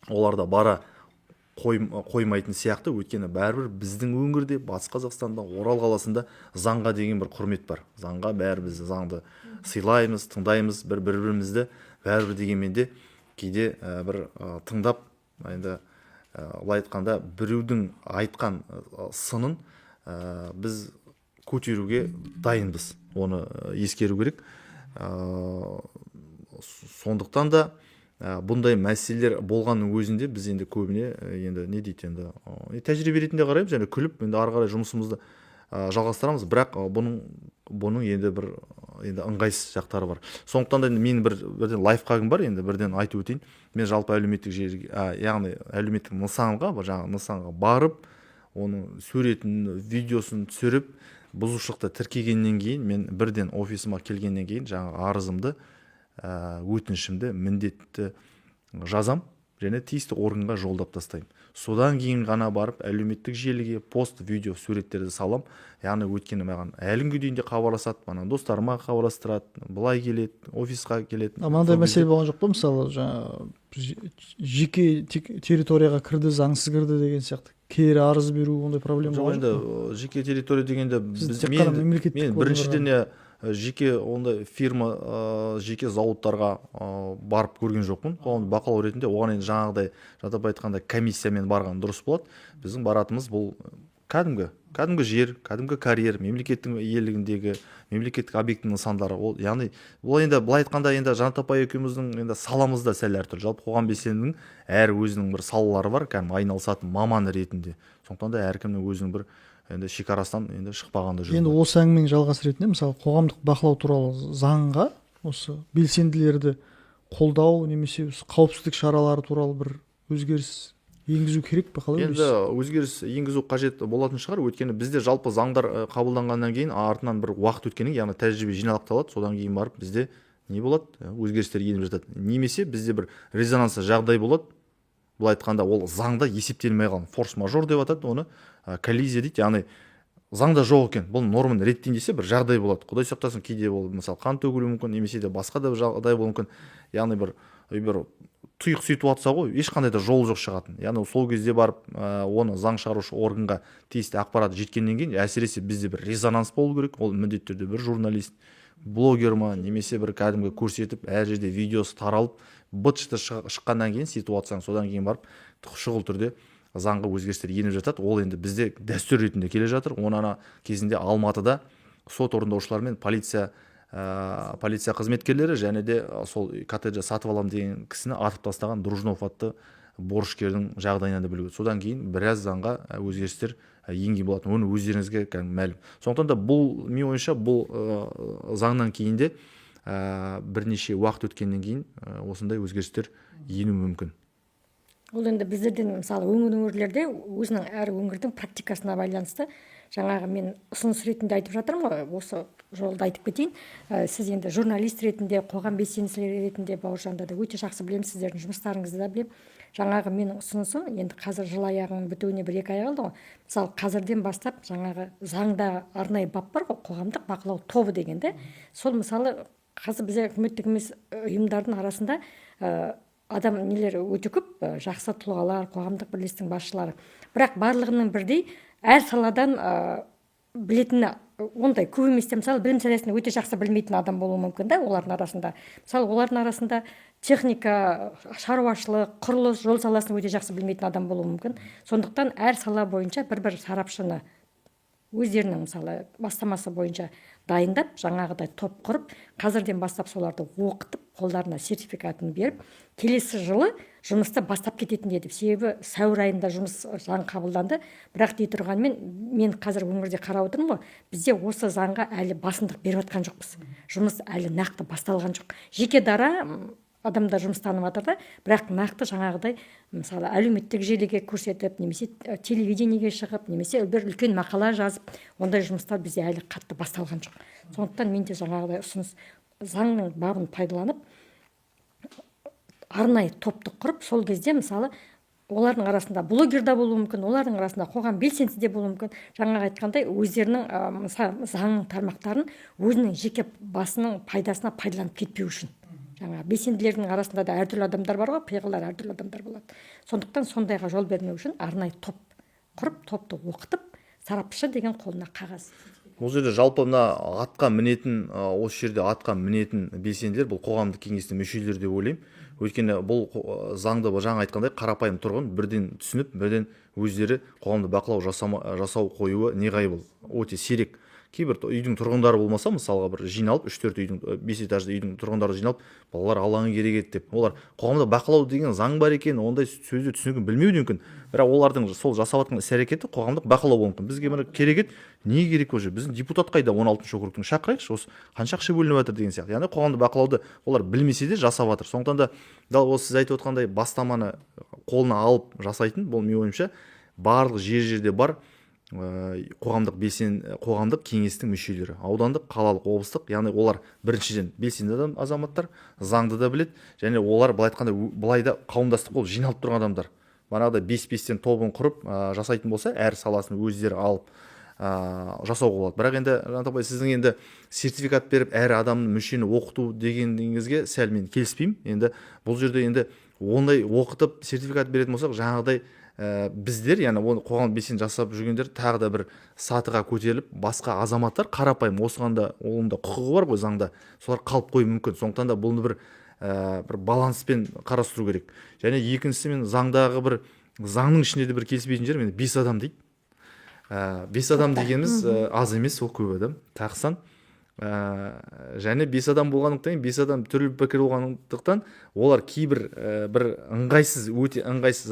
олар да бара қоймайтын сияқты. Өйткені бәрібір біздің өңірде, Батыс Қазақстанда, Орал қаласында заңға деген бір құрмет бар. Заңға бәріміз заңды сыйлаймыз, тыңдаймыз, бір-бірімізді. Бәрібір дегенмен де кейде бір тыңдап, енді былай айтқанда біреудің айтқан сынын біз көтеруге дайынбыз. Оны ескеру керек. Сондықтан да бұндай мәселелер болғанның өзінде біз енді көбіне енді не дейді, енді тәжірибе ретінде қараймыз, және күліп енді ары қарай жұмысымызды жалғастырамыз. Бірақ бұның енді бір ыңғайсыз жақтары бар. Сондықтан да мен бірден лайфхагым бар, енді бірден айтып өтейін. Мен жалпы әлеуметтік желіге, яғни әлеуметтік нысанға барып, оның суретін, видеосын түсіріп, бұзушылықты тіркегеннен кейін, мен бірден офисыма келгеннен кейін жаңағы арызымды, өтінішімді міндетті жазам, және тиісті органға жолдап тастаймын. Содан кейін ғана барып әлеуметтік желіге пост, видео, суреттерді салам. Яғни өткені маған әлі күнге дейін де хабарласады, мана достарыма хабарластырады, былай келеді, офисқа келеді. Мынандай мәселе болған жоқ па, мысалы жаңа жеке территорияға кірді, заңсыз кірді деген сияқты кері арыз беру, ондай проблема болған жоқ па? Жеке территория дегенде мен біріншіден жеке ондай фирма, жеке зауыттарға барып көрген жоқпын. Оған бақылау ретінде, оған енді жаңағыдай жатап айтқанда комиссиямен барған дұрыс болады. Біздің баратымыз бұл кәдімгі жер, кәдімгі карьер, мемлекеттің иелігіндегі мемлекеттік объекттің нысандары. Ол яғни бұл енді былай айтқанда енді Жанат апай екеуміздің енді саламызда сәл әртүрлі. Жалпы қоғам белсендінің әр өзінің бір салалары бар, кәдімгі айналысатын маман ретінде. Сондықтан да әркімнің өзінің бір енді шекарасынан енді шықпағанда жүрді. Енді осы әңгіменің жалғасы ретінде, мысалы қоғамдық бақылау туралы заңға осы белсенділерді қолдау немесе қауіпсіздік шаралары туралы бір өзгеріс енгізу керек пе, қалай ойлайсыз? Енді өзгеріс енгізу қажет болатын шығар. Өйткені бізде жалпы заңдар қабылданғаннан кейін артынан бір уақыт өткеннен, яғни тәжірибе жиналақталады. Содан кейін барып бізде не болады? Өзгерістер еніп жатады. Немесе бізде бір резонансты жағдай болады. Бұл айтқанда ол заңда есептелмей қалған форс-мажор деп атады оны, коллизия дейді. Яғни заңда жоқ екен, бұл норманы реттейін десе бір жағдай болады. Құдай сақтасын, кейде ол мысалы қан төгілуі мүмкін, немесе де басқа да жағдай болуы мүмкін. Яғни бір тұйық ситуация ғой, ешқандай да жол жоқ шығатын. Яғни сол кезде барып оны заң шығарушы органға тиісті ақпарат жеткеннен кейін, әсіресе бізде бір резонанс болу керек. Ол міндетті түрде бір журналист, блогер ма, немесе бір кәдімгі көрсетіп, әр жерде видеосы таралып, быт-шыты шыққаннан кейін ситуацияны, содан кейін барып шұғыл түрде заңға өзгерістер еніп жатады. Ол енді бізде дәстүр ретінде келе жатыр. Оны ана кезінде Алматыда сот орындаушылар мен полиция қызметкерлері, және де сол коттеджді сатып алам деген кісіні атып тастаған Дружнов атты борышкердің жағдайынан да білуге. Содан кейін біраз заңға өзгерістер енген болатын. Оны өздеріңізге мәлім. Сондықтан да бұл, мен ойымша, бұл заңнан кейін де бірнеше уақыт өткеннен кейін осындай өзгерістер ену мүмкін. Ол енді біздерден мысалы өңірлерде өзінің әр өңірдің практикасына байланысты. Жаңағы мен ұсыныс ретінде айтып жатырмын ғой, осы жолда айтып кетейін. Сіз енді журналист ретінде, қоғам белсендісі ретінде Бауыржанды да өте жақсы білемін, сіздердің жұмыстарыңызды да білемін. Жаңағы менің ұсынысым, енді қазір жыл аяғының бітуіне 1-2 ай қалды ғой. Мысалы қазірден бастап жаңағы заңда арнайы бап бар ғой, қоғамдық бақылау тобы дегенде. Сол мысалы қазір бізде үкіметтік емес ұйымдардың арасында адам нелер өте көп, жақсы тұлғалар, қоғамдық бірлестіктің басшылары. Бірақ барлығының бірдей әр саладан білетіні ондай көп емес. Мысалы білім саласында өте жақсы білмейтін адам болуы мүмкін да олардың арасында. Мысалы олардың арасында техника, шаруашылық, құрылыс, жол саласын өте жақсы білмейтін адам болуы мүмкін. Сондықтан әр сала бойынша бір сарапшыны өздерінің мысалы бастамасы бойынша дайындап, жаңағыдай топ құрып, қазірден бастап соларды оқытып, қолдарына сертификатын беріп, келесі жылы жұмысты бастап кететін деді. Себебі сәуір айында заң қабылданды. Бірақ дей тұрғанмен, мен қазір өңірде қарап отырмын ғой, бізде осы заңға әлі басымдық беріп жатқан жоқпыз. Жұмыс әлі нақты басталған жоқ. Жеке дара адамдар жұмыстанып жатыр да, бірақ нақты жаңағыдай мысалы әлеуметтік желіге көрсетіп, немесе телевидениеге шығып, немесе бір үлкен мақала жазып, ондай жұмыстар бізде әлі қатты басталған жоқ. Сондықтан мен де жаңағыдай ұсыныс заңның бабын пайдаланып арнайы топты құрып, сол кезде мысалы олардың арасында блогер да болуы мүмкін, олардың арасында қоғам белсендісі де болуы мүмкін. Жаңағы айтқандай өздерінің заңның тармақтарын өзінің жеке басының пайдасына пайдаланып кетпеу үшін. Жаңағы белсенділердің арасында да әртүрлі адамдар бар ғой, пиғылдар әртүрлі адамдар болады. Сондықтан сондайға жол бермеу үшін арнайы топ құрып, топты оқытып, сарапшы деген қолына қағаз. Бұл жерде жалпы мына атқа мінетін, осы жерде атқа мінетін белсенділер бұл қоғамдық кеңестің мүшелері деп ойлаймын. Өйткені бұл заңды жаңа айтқандай қарапайым тұрғын бірден түсініп, бірден өздері қоғамды бақылау жасау қоюы неғайбыл, өте сирек. Кейбір үйдің тұрғындары болмаса, мысалға бір жиналып, 3-4 үйдің, 5 этажды үйдің тұрғындары жиналып, балалар алаңы керек еді деп. Олар қоғамда бақылау деген заң бар екен, ондай сөзді түсінігін білмеуі мүмкін. Бірақ олардың сол жасап жатқан іс-әрекеті қоғамдық бақылау болуы мүмкін. Бізге мына керек еді, не керек уже? Біздің депутат қайда 16-шы округтың, шақырайықшы, осы қанша ақша бөлініп жатыр деген сияқты. Яғни қоғамдық бақылауды олар білмесе де жасап жатыр. Сондықтан да дәл осы сіз айтып отқандай бастаманы қолына алып жасайтын, бұл менің ойымша барлық жерде бар қоғамдық кеңестің мүшелері, аудандық, қалалық, облыстық, яғни олар біріншіден белсенді азаматтар, заңды да білет, және олар былай айтқанда былайда қауымдастық болып жиналып тұрған адамдар. Манағыдай 5-5-тен тобын құрып жасайтын болса, әр саласын өздері алып жасауға болады. Бірақ енді Жанатбай, сіздің енді сертификат беріп әр адамның мүшені оқыту дегеніңізге сәл мен келіспеймін. Енді бұл жерде енді ондай оқытып сертификат беретін болсақ, жаңағыдай біздер, яғни қоғам белсенді жасап жүргендер тағы да бір сатыға көтеріліп, басқа азаматтар қарапайым осығанда онда құқығы бар ғой заңда, солар қалып қоюы мүмкін. Сондықтан да бұны бір баланспен қарастыру керек. Және екіншісі, мен заңдағы заңның ішінде де бір келіспейтін жер, мен 5 адам дейді. 5 адам дегеніміз аз емес, ол көп адам, тақсан. Және 5 адам болғандықтан, 5 адам түрлі пікір болғандықтан, олар кейбір бір өте ыңғайсыз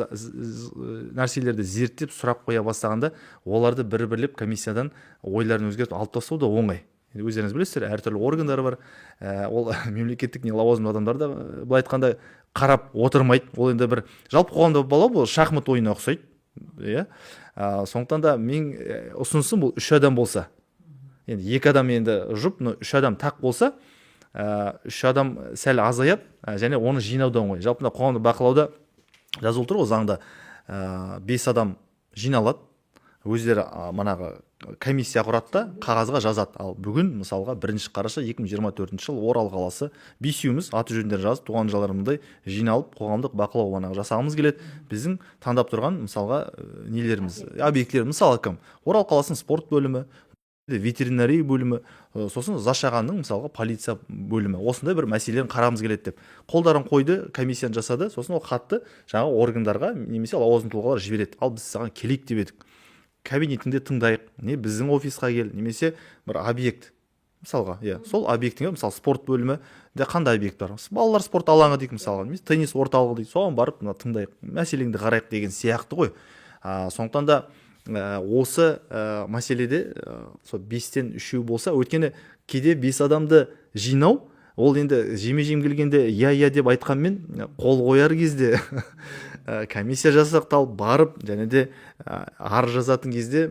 нәрселерді зерттеп сұрақ қоя бастағанда, оларды бір-бірлеп комиссиядан ойларын өзгертіп алып тастау да оңай. Өздеріңіз білесіздер, әртүрлі органдары бар, ол мемлекеттік не лауазымды адамдар да былай айтқанда қарап отырмайды. Ол енді бір жалпы қоғамда бұл шахмат ойынына ұқсайды. Сондықтан да мен ұсынысым бұл 3 адам болса. Енді 2 адам енді жұп, 3 адам тақ болса, 3 адам сәл азаяп, және оны жинауды оңай. Жалпы қоғамды бақылауда жазылып тұр ғой заңда, 5 адам жиналады, өздері манағы комиссия құрады да қағазға жазады. Ал бүгін мысалға 1 қараша 2024 жыл Орал қаласы 5-еуміз аты жөндерін жазып, туған жылдарымыздай жиналып қоғамдық бақылау жасағымыз келеді. Біздің таңдап тұрған мысалға нелеріміз, объектілеріміз, мысалы кім? Орал қаласының спорт бөлімі, ветеринария бөлімі, сосын зашағанның мысалға полиция бөлімі. Осындай бір мәселелерін қарамыз келеді деп. Қолдарын қойды, комиссияны жасады, сосын ол хатты жаңа органдарға немесе лауазымды тұлғалар жібереді. Ал біз саған келейік деп едік. Кабинетіңде тыңдайық, не біздің офисқа кел, немесе бір объект. Мысалға, сол объектіңе, мысалы спорт бөлімі де қандай объект бар? Балалар спорт алаңы дейік мысалға, теннис орталығы дейік, соған барып тыңдайық, мәселеңді қарайық деген сияқты ғой. Сондықтан да осы мәселеде 5-тен 3 болса, өйткені кейде 5 адамды жинау, ол енді жеме-жем келгенде я деп айтқанмен қол қояр кезде комиссия жасақталып барып, және де арыз жазатын кезде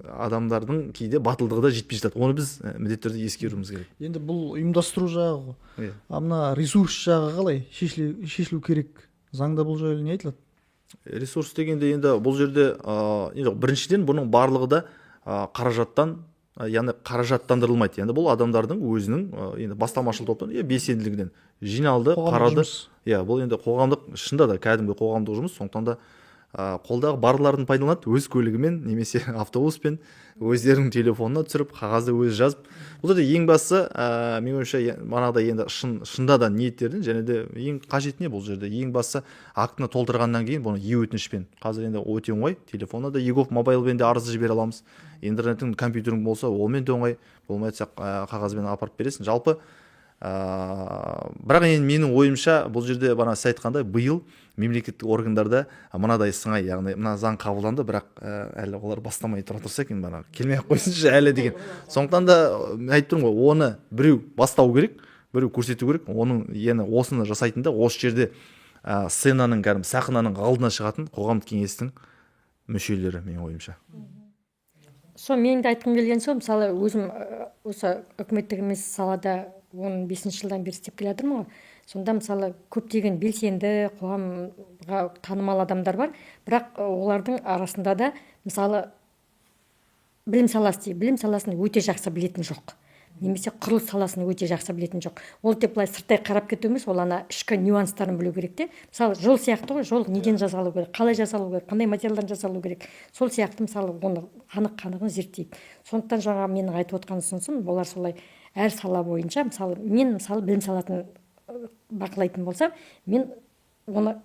адамдардың кейде батылдығы да жетпей жатады. Оны біз міндетті түрде ескеруіміз керек. Енді бұл ұйымдастыру жағы ғой. Мына ресурс жағы қалай шешілу керек? Заңда бұл жайлы не айтылады? Ресурс дегенде енді бұл жерде біріншіден бұның барлығы да қаражаттан, яғни қаражаттандырылмайды. Енді бұл адамдардың өзінің енді бастамашыл топтан белсенділігінен жиналды, қарады. Бұл енді қоғамдық, шында да кәдімгі қоғамдық жұмыс. Сондықтан да қолдағы барларын пайдаланады, өз көлігімен немесе автобуспен өздерінің телефонына түсіріп, қағазды өзі жазып. Бұл да ең басы, мен ойымша, манағыдай енді шында да ниеттердің, және де ең қажет не бұл жерде? Ең басы актыны толтырғаннан кейін бұны өтінішпен. Қазір енді өте оңай, телефонда да егов мобайлбен де арызды жібере аламыз. Интернеттің, компьютерің болса, олмен де оңай, болмайтса қағазбен апарып бересің. Жалпы бірақ енді менің ойымша бұл жерде бана сіз айтқандай биыл мемлекеттік органдарда мынадай сыңай, яғни мына заң қабылданды, бірақ әлі олар бастамай тұра тұрса екен, бана келмей-ақ қойсыншы әлі деген. Сондықтан да айтып тұрмын ғой, оны біреу бастау керек, біреу көрсету керек. Оның енді осыны жасайтында осы жерде сценаның, сахнаның алдына шығатын қоғамдық кеңестің мүшелері, менің ойымша. Сол менің де айтқым келген сол, мысалы өзім осы үкіметтік емес салада 15 жылдан бері істеп келе жатырмын ғой. Сонда мысалы көптеген белсенді қоғамға танымал адамдар бар, бірақ олардың арасында да мысалы білім саласын өте жақсы білетін жоқ, немесе құрылыс саласын өте жақсы білетін жоқ. Ол тек былай сырттай қарап кету емес, ол ана ішкі нюанстарын білу керек те. Мысалы жол сияқты ғой, жол неден жасалу керек, қалай жасалу керек, қандай материалдан жасалу керек. Сол сияқты мысалы оны анық-қанығын зерттейді. Сондықтан жаңа менің айтып отқан ұсынысым, олар солай әр сала бойынша, мысалы мен білім салатын бақылайтын болсам, мен оны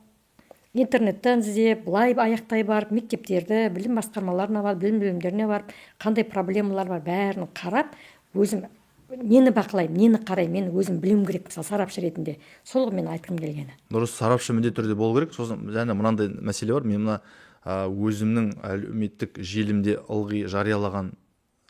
интернеттен іздеп, былай аяқтай барып, мектептерді, білім басқармаларына барып, білім бөлімдеріне барып, қандай проблемалар бар бәрін қарап, өзім нені бақылаймын, нені қараймын, мен өзім білуім керек, мысалы сарапшы ретінде. Сол мен айтқым келгені. Дұрыс, сарапшы міндетті түрде болу керек. Сосын және мынандай мәселе бар. Мен мына өзімнің әлеуметтік желімде ылғи жариялаған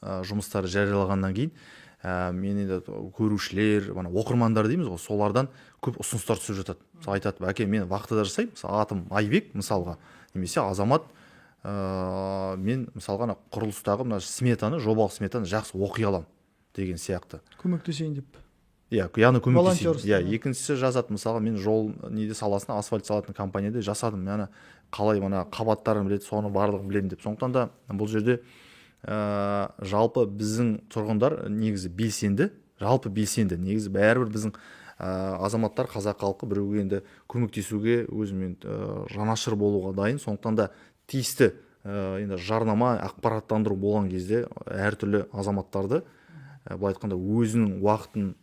жұмыстарды жариялағаннан кейін мен енді көрушілер, оқырмандар дейміз ғой, солардан көп ұсыныстар түсіп жатады. Мысалы айтады, әке мен вахтада жасаймын, мысалы атым Айбек мысалға, немесе Азамат, мен мысалға құрылыстағы мына сметаны, жобалық сметаны жақсы оқи аламын деген сияқты. Көмектесейін деп. Иә, яғни көмектесейін. Волонтерство. Иә, екіншісі жазады, мысалға мен жол неде саласына, асфальт салатын компанияда жасадым. Яғни қалай қабаттарын біледі, соны барлығын білемін деп. Сондықтан да бұл жерде жалпы біздің тұрғындар негізі белсенді, негізі бәрібір біздің азаматтар, қазақ халқы біреуге енді көмектесуге, өзімен жанашыр болуға дайын. Сондықтан да тиісті енді жарнама, ақпараттандыру болған кезде әртүрлі азаматтарды былай айтқанда өзінің уақытын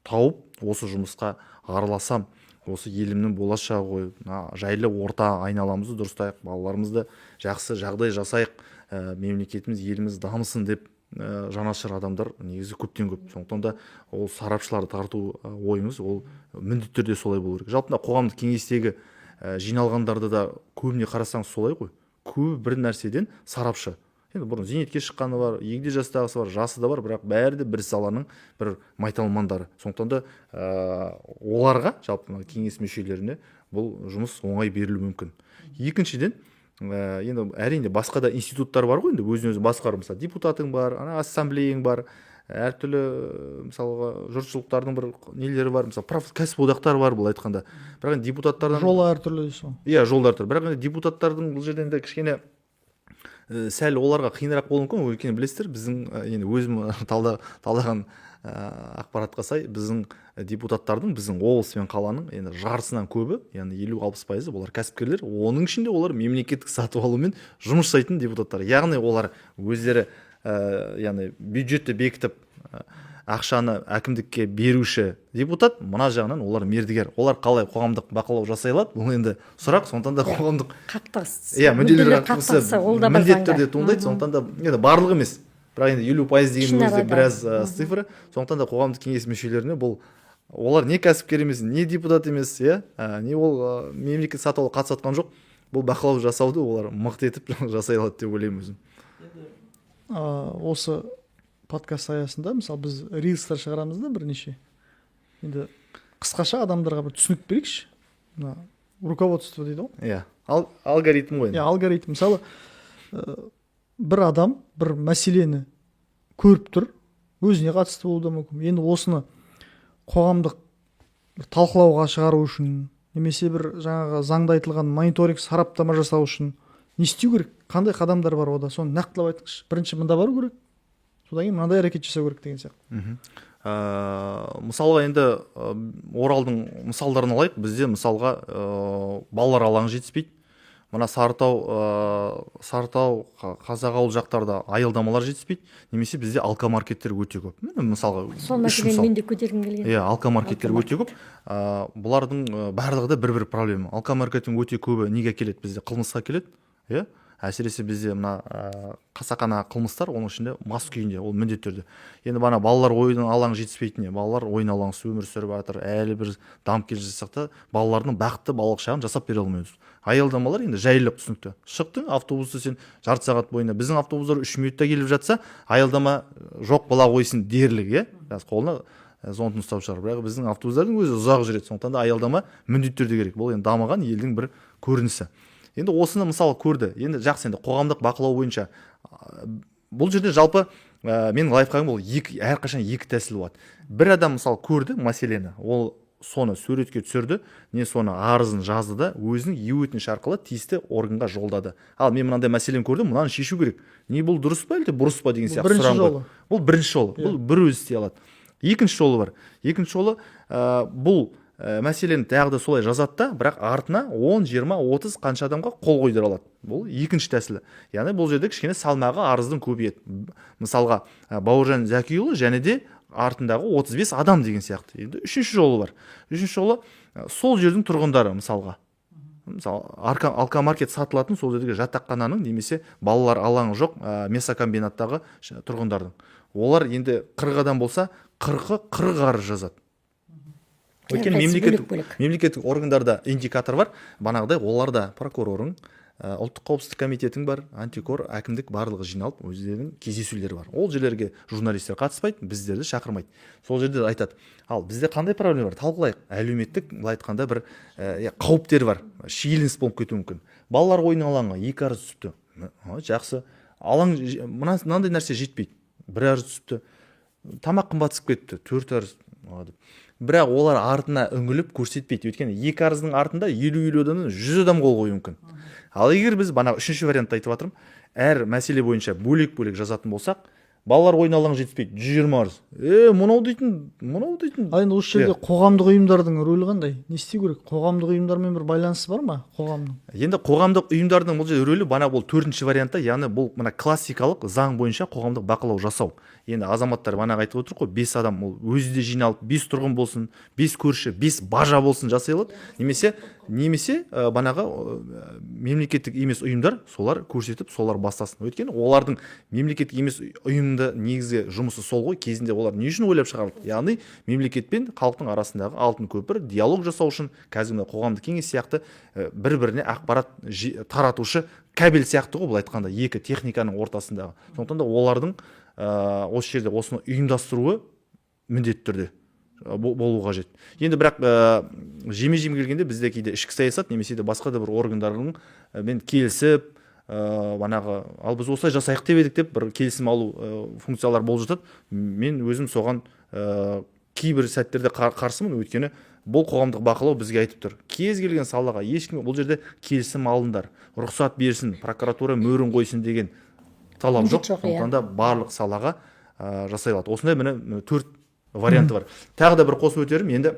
тауып, осы жұмысқа араласам, осы елімнің болашағы ғой, жайлы орта айналамызды дұрыстайық, балаларымызды жақсы жағдай жасайық, мемлекетіміз, еліміз дамысын деп жанашыр адамдар негізі көптен көп. Сондықтан да ол сарапшыларды тарту ойымыз, ол міндетті түрде солай болу керек. Жалпы қоғамдық кеңестегі жиналғандарды да көбіне қарасаңыз солай ғой. Көп бір нәрседен сарапшы. Енді бұрын зейнетке шыққаны бар, егде жастағысы бар, жасы да бар, бірақ бәрі де бір саланың бір майталмандары. Сондықтан да оларға, жалпы кеңес мүшелеріне бұл жұмыс оңай берілуі мүмкін. Екіншіден, енді әрине басқа да институттар бар ғой, енді өзін-өзі басқару, мысалы депутатың бар, ассамблеяң бар, әртүрлі мысалға жұртшылықтардың бір нелері бар, мысалы кәсіподақтар бар, бұл айтқанда. Бірақ депутаттардан жолы әртүрлі дейсің. Иә, жолдар түрлі. Бірақ депутаттардың бұл жерден де кішкене сәл оларға қиынырақ болуы мүмкін. Өйткені білесіздер, біздің енді өзім талдаған ақпаратқа сай, біздің депутаттардың, біздің облыс пен қаланың енді жартысынан көбі, яғни 50-60% олар кәсіпкерлер, оның ішінде олар мемлекеттік сатып алумен жұмыс жасайтын депутаттар. Яғни олар өздері яғни бюджетті бекітіп, ақшаны әкімдікке беруші депутат, мына жағынан олар мердігер. Олар қалай қоғамдық бақылау жасай алады? Бұл енді сұрақ. Сондықтан да қоғамдық қақтығыс, мүдделер қақтығысы міндетті түрде туындайды. Сондықтан да енді барлығы емес, бірақ енді 50% деген өзі біраз цифры. Сондықтан да қоғамдық кеңес мүшелеріне бұл олар не кәсіпкер емес, не депутат емес, не ол мемлекет сатып алуға қатысып жатқан жоқ. Бұл бақылау жасауды олар мықты етіп жасай алады деп ойлаймын өзім. Осы подкаст аясында мысалы біз рилстар шығарамыз да бірнеше. Енді қысқаша адамдарға бір түсінік берейікші. Мына руководство дейді ғой. Иә, алгоритм ғой. Иә, алгоритм. Мысалы бір адам бір мәселені көріп тұр, өзіне қатысты болуы да мүмкін. Енді осыны қоғамдық талқылауға шығару үшін, немесе бір жаңағы заңда айтылған мониторинг сараптама жасау үшін не істеу керек? Қандай қадамдар бар ода? Соны нақтылап айтыңызшы. Бірінші мында бару керек, содан кейін мынандай әрекет жасау керек деген сияқты. Мысалға енді Оралдың мысалдарын алайық. Бізде мысалға балалар алаңы жетіспейді. Мына Сарытау, Қазақ ауыл жақтарда аялдамалар жетіспейді. Немесе бізде алкомаркеттер өте көп. Мысалға сол мәселені мен де көтергім келген. Иә, алкомаркеттер өте көп. Бұлардың барлығы да бір проблема. Алкомаркеттің өте көбі неге келеді? Бізде қылмысқа келеді. Иә, әсіресе бізде мына қасақана қылмыстар, оның ішінде мас күйінде, ол міндетті түрде. Енді бана балалар ойын алаңы жетіспейтін, балалар ойын алаңсыз өмір сүріп жатыр, әлі бір дамып келе жатсақ та балалардың бақытты балалық шағын жасап бере алмаймыз. Аялдамалар енді жайлылық түсінікті. Шықтың автобусты сен жарты сағат бойында, біздің автобустар 3 минутта келіп жатса, аялдама жоқ бола қойсын дерлік, қолына зонтын ұстап шығар. Бірақ біздің автобустардың өзі ұзақ жүреді. Сондықтан да аялдама міндетті түрде керек. Бұл енді дамыған елдің бір көрінісі. Енді осыны мысалы көрді. Енді жақсы, енді қоғамдық бақылау бойынша бұл жерде жалпы менің лайфхагым ол әрқашан екі тәсіл болады. Бір адам мысалы көрді мәселені, ол соны суретке түсірді, не соны арызын жазды да өзінің өтініш арқылы тиісті органға жолдады. Ал мен мынандай мәселені көрдім, мынаны шешу керек. Не бұл дұрыс па әлде бұрыс па деген сияқты сұрағым. Бұл бірінші жолы. Бұл бір өзі істей алады. Екінші жолы бар. Екінші жолы бұл мәселені тағы да солай жазады да, бірақ артына 10, 20, 30 қанша адамға қол қойдыра алады. Бұл екінші тәсілі. Яғни бұл жерде кішкене салмағы арыздың көбейеді. Мысалға Бауыржан Зәкиұлы және де артындағы 35 адам деген сияқты. Енді үшінші жолы бар. Үшінші жолы сол жердің тұрғындары мысалға. Мысалы алкомаркет сатылатын сол жердегі жатақхананың немесе балалар алаңы жоқ месокомбинаттағы тұрғындардың. Олар енді 40 адам болса 40 арыз жазады. Өйткені мемлекеттік органдарда индикатор бар, бағанағыдай оларда прокурорың, ұлттық қауіпсіздік комитетің бар, антикор, әкімдік барлығы жиналып өздерінің кездесулері бар. Ол жерлерге журналистер қатыспайды, біздерді шақырмайды. Сол жерде айтады, ал бізде қандай проблема бар, талқылайық. Әлеуметтік былай айтқанда бір қауіптер бар, шиеленіс болып кетуі мүмкін. Балалар ойын алаңға 2 арыз түсіпті. Жақсы. Алаң мынандай нәрсе жетпейді. 1 арыз түсіпті. Тамақ қымбатсып кетті. 4 арыз. Бірақ олар артына үңіліп көрсетпейді. Өйткені 2 арыздың артында 50 адамнан 100 адам қол қоюы мүмкін. Ал егер біз үшінші вариантты айтып жатырмын, әр мәселе бойынша бөлек-бөлек жазатын болсақ, балалар ойын алаңы жетіспейді, 120 арыз. Мынау дейтін. Енді осы жерде қоғамдық ұйымдардың рөлі қандай? Не істеу керек? Қоғамдық ұйымдармен бір байланысы бар ма қоғамның? Енді қоғамдық ұйымдардың бұл жерде рөлі бұл 4-ші вариантта, яғни бұл мына классикалық заң бойынша қоғамдық бақылау жасау. Енді азаматтар айтып отыр ғой, 5 адам ол өзі де жиналып, 5 тұрғын болсын, 5 көрші, 5 бажа болсын жасай алады. Немесе мемлекеттік емес ұйымдар солар көрсетіп, солар бастасын. Өйткені олардың мемлекеттік емес ұйымды негізгі жұмысы сол ғой, кезінде олар не үшін ойлап шығарылды? Яғни мемлекет пен халықтың арасындағы алтын көпір, диалог жасау үшін, қазіргі қоғамдық кеңес сияқты бір-біріне ақпарат таратушы кабель сияқты ғой, бұл айтқанда екі техниканың ортасындағы. Сондықтан да олардың осы жерде осыны ұйымдастыруы міндетті түрде болу қажет. Енді бірақ жеме-жем келгенде бізде кейде ішкі саясат немесе де басқа да бір органдардың мен келісіп, ал біз осылай жасайық деп едік деп бір келісім алу функциялар болып жатады. Мен өзім соған кейбір сәттерде қарсымын, өйткені бұл қоғамдық бақылау бізге айтып тұр. Кез келген салаға ешкім бұл жерде келісім алыңдар, рұқсат берсін, прокуратура мөрін қойсын деген талап жоқ. Сондықтан да барлық салаға жасай алады. Осындай міне 4 варианты бар. Тағы да бір қосып өтерім, енді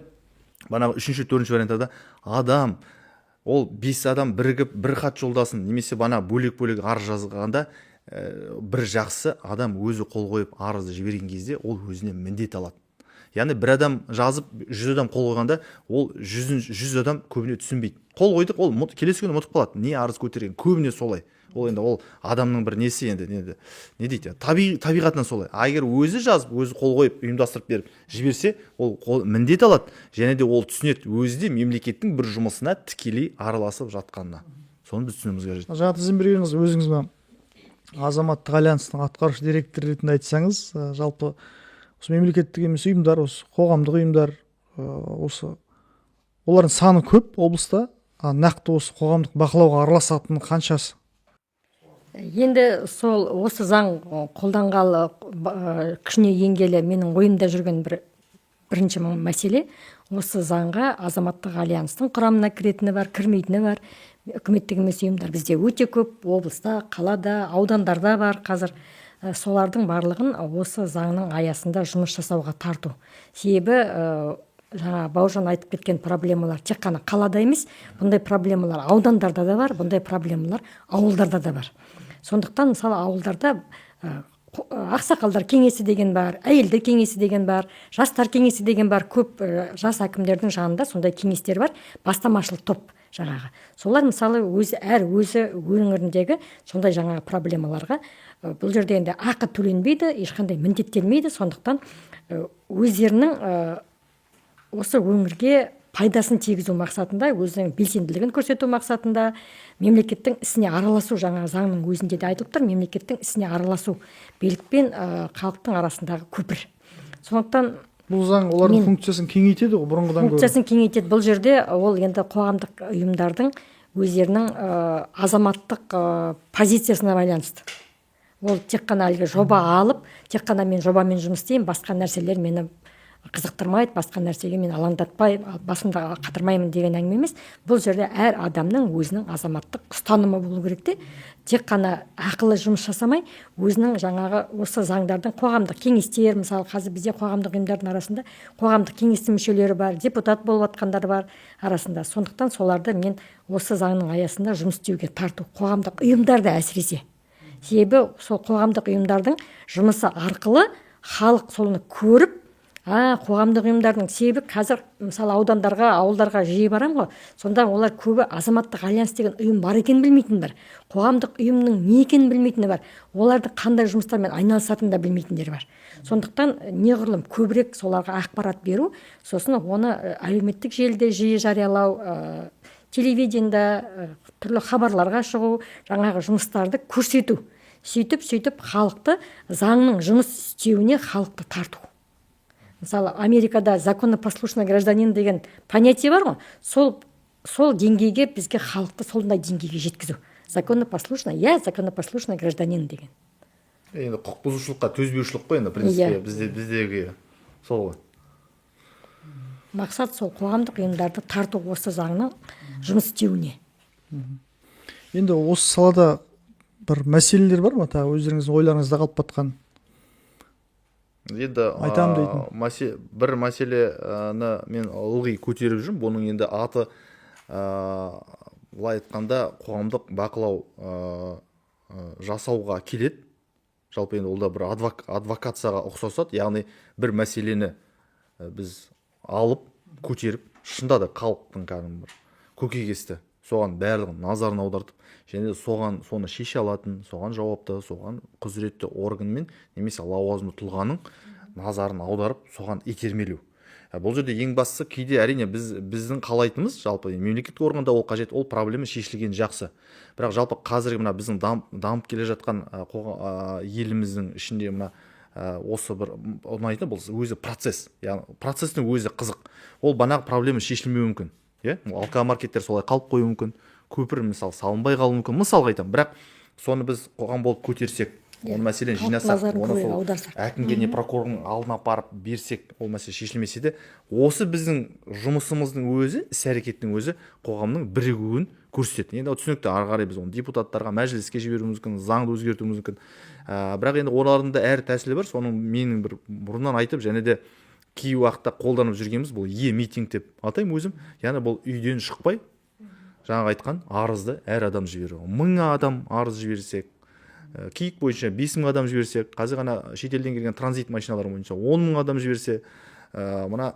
3-ші, 4-ші вариантада адам, ол 5 адам бірігіп бір хат жолдасын, немесе бөлек-бөлек арыз жазғанда бір жақсы адам өзі қол қойып арызды жіберген кезде ол өзіне міндет алады. Яғни бір адам жазып 100 адам қол қойғанда ол 100 адам көбіне түсінбейді. Қол қойдық, ол келесі күні ұмытып қалады, не арыз көтерген, көбіне солай. Ол енді ол адамның бір несі, енді не дейді, табиғатынан солай. Егер өзі жазып, өзі қол қойып, ұйымдастырып беріп жіберсе, ол міндет алады, және де ол түсінеді, өзі де мемлекеттің бір жұмысына тікелей араласып жатқанына. Соны біз түсінуіміз қажет. Жаңа тізім бергеніңіз, өзіңіз азаматтық альянстың атқарушы директоры ретінде айтсаңыз, жалпы осы мемлекеттік емес ұйымдар, осы қоғамдық ұйымдар, осы олардың саны көп облыста, нақты осы қоғамдық бақылауға араласатын қаншасы? Енді сол осы заң қолданғалы күшіне енгелі менің ойымда жүрген бірінші мәселе, осы заңға азаматтық альянстың құрамына кіретіні бар, кірмейтіні бар. Үкіметтік емес ұйымдар бізде өте көп, облыста, қалада, аудандарда бар қазір. Солардың барлығын осы заңның аясында жұмыс жасауға тарту. Себебі жаңа Бауыржан айтып кеткен проблемалар тек қана қалада емес, бұндай проблемалар аудандарда да бар, бұндай проблемалар ауылдарда да бар. Сондықтан мысалы ауылдарда ақсақалдар кеңесі деген бар, әйелдер кеңесі деген бар, жастар кеңесі деген бар, көп жас әкімдердің жанында сондай кеңестер бар, бастамашыл топ жаңағы. Солар мысалы өзі өңіріндегі сондай жаңағы проблемаларға бұл жерде енді ақы төленбейді, ешқандай міндеттелмейді, сондықтан өздерінің осы өңірге пайдасын тигізу мақсатында, өзінің белсенділігін көрсету мақсатында мемлекеттің ісіне араласу, жаңа заңның өзінде де айтылып тұр, мемлекеттің ісіне араласу, билік пен халықтың арасындағы көпір. Сондықтан бұл заң олардың функциясын кеңейтеді ғой, бұрынғыдан гөрі. Функциясын кеңейтеді. Бұл жерде ол енді қоғамдық ұйымдардың өздерінің азаматтық позициясына байланысты. ол тек қана әлгі жоба алып, тек қана мен жобамен жұмыс істеймін, басқа нәрселер мені қызықтырмайды, басқа нәрсеге мен алаңдатпаймын, басымды қатырмаймын деген әңгіме емес. Бұл жерде әр адамның өзінің азаматтық ұстанымы болу керек те, тек қана ақылы жұмыс жасамай, өзінің жаңағы осы заңдардың қоғамдық кеңестер, мысалы қазір бізде қоғамдық ұйымдардың арасында қоғамдық кеңестің мүшелері бар, депутат болып жатқандар бар арасында. Сондықтан соларды мен осы заңның аясында жұмыс істеуге тарту, қоғамдық ұйымдарды әсіресе. Себебі сол қоғамдық ұйымдардың жұмысы арқылы халық соны көріп, қоғамдық ұйымдардың себебі қазір мысалы аудандарға, ауылдарға жиі барам ғой, сонда олар көбі азаматтық альянс деген ұйым бар екенін білмейтін бар. Қоғамдық ұйымның не екенін білмейтіні бар. Оларды қандай жұмыстармен айналысатынын да білмейтіндер бар. Сондықтан неғұрлым көбірек соларға ақпарат беру, сосын оны әлеуметтік желіде жиі жариялау, телевидениеда түрлі хабарларға шығу, жаңағы жұмыстарды көрсету. Сөйтіп халықты заңның жұмыс істеуіне халықты тарту. Мысалы, Америкада законопослушный гражданин деген понятие бар ғой, сол деңгейге бізге халықты сондай деңгейге жеткізу. Законопослушный гражданин деген. Енді құқық бұзушылыққа төзбеушілік қой енді принципе біздегі сол ғой. Мақсат сол қоғамдық ұйымдарды тарту осы заңның жұмыс істеуіне. Енді осы салада бір мәселелер бар ма, тағы өздеріңіздің ойларыңызда қалып жатқан? Енді бір мәселені мен ылғи көтеріп жүрмін. Бұның енді аты былай айтқанда қоғамдық бақылау жасауға келеді. Жалпы енді ол да бір адвокацияға ұқсасады. Яғни бір мәселені біз алып, көтеріп, шында да халықтың кәдімгі бір көкейкесті соған барлығын назарын аудартып, және соны шеше алатын, соған жауапты, соған құзыретті органмен немесе лауазымды тұлғаның назарын аударып, соған итермелеу. Бұл жерде ең бастысы кейде әрине біздің қалайтынымыз, жалпы мемлекеттік органда ол қажет, ол проблема шешілген жақсы. Бірақ жалпы қазіргі мына біздің дамып келе жатқан еліміздің ішінде мына осы бір ұнайтын бұл өзі процесс, яғни процестің өзі қызық. Ол банағы проблема шешілмеуі мүмкін. Алкомаркеттер солай қалып қоюы мүмкін, көпір мысалы салынбай қалуы мүмкін, мысалға айтамын. Бірақ соны біз қоғам болып көтерсек, оны мәселені жинасақ, оны сол әкімге не прокурордың алдына апарып берсек, ол мәселе шешілмесе де, осы біздің жұмысымыздың өзі, іс-әрекеттің өзі қоғамның бірігуін көрсетеді. Енді түсінікті, ары қарай біз оны депутаттарға, мәжіліске жіберуіміз мүмкін, заңды өзгертуіміз мүмкін. Бірақ енді олардың да әр тәсілі бар. Соның менің бір бұрыннан айтып, және де кей уақытта қолданып жүргеніміз бұл митинг деп атаймын өзім. Яғни бұл үйден шықпай, жаңағы айтқан арызды әр адам жіберу. 1000 адам арыз жіберсек, киік бойынша 5000 адам жіберсек, қазір ғана шетелден келген транзит машиналар бойынша 10 000 адам жіберсе, мына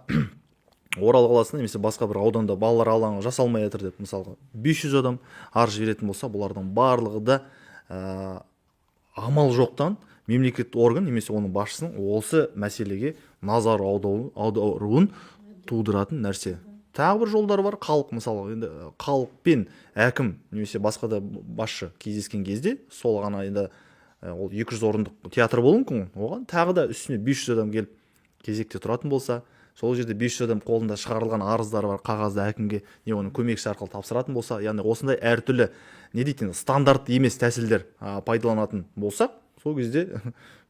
Орал қаласында немесе басқа бір ауданда балалар алаңы жасалмай жатыр деп, мысалға 500 адам арыз жіберетін болса, бұлардың барлығы да амал жоқтан мемлекеттік орган немесе оның басшысының осы мәселеге назар аударуын тудыратын нәрсе. Тағы бір жолдар бар. Халық, мысалы, енді халықпен әкім немесе басқа да басшы кездескен кезде, сол ғана енді ол 200 орындық театр болуы мүмкін. Оған тағы да үстіне 500 адам келіп кезекте тұратын болса, сол жерде 500 адам қолында шығарылған арыздар бар, қағазды әкімге не оның көмекші арқылы тапсыратын болса, яғни осындай әртүрлі не дейтін стандарт емес тәсілдер пайдаланатын болсақ, сол кезде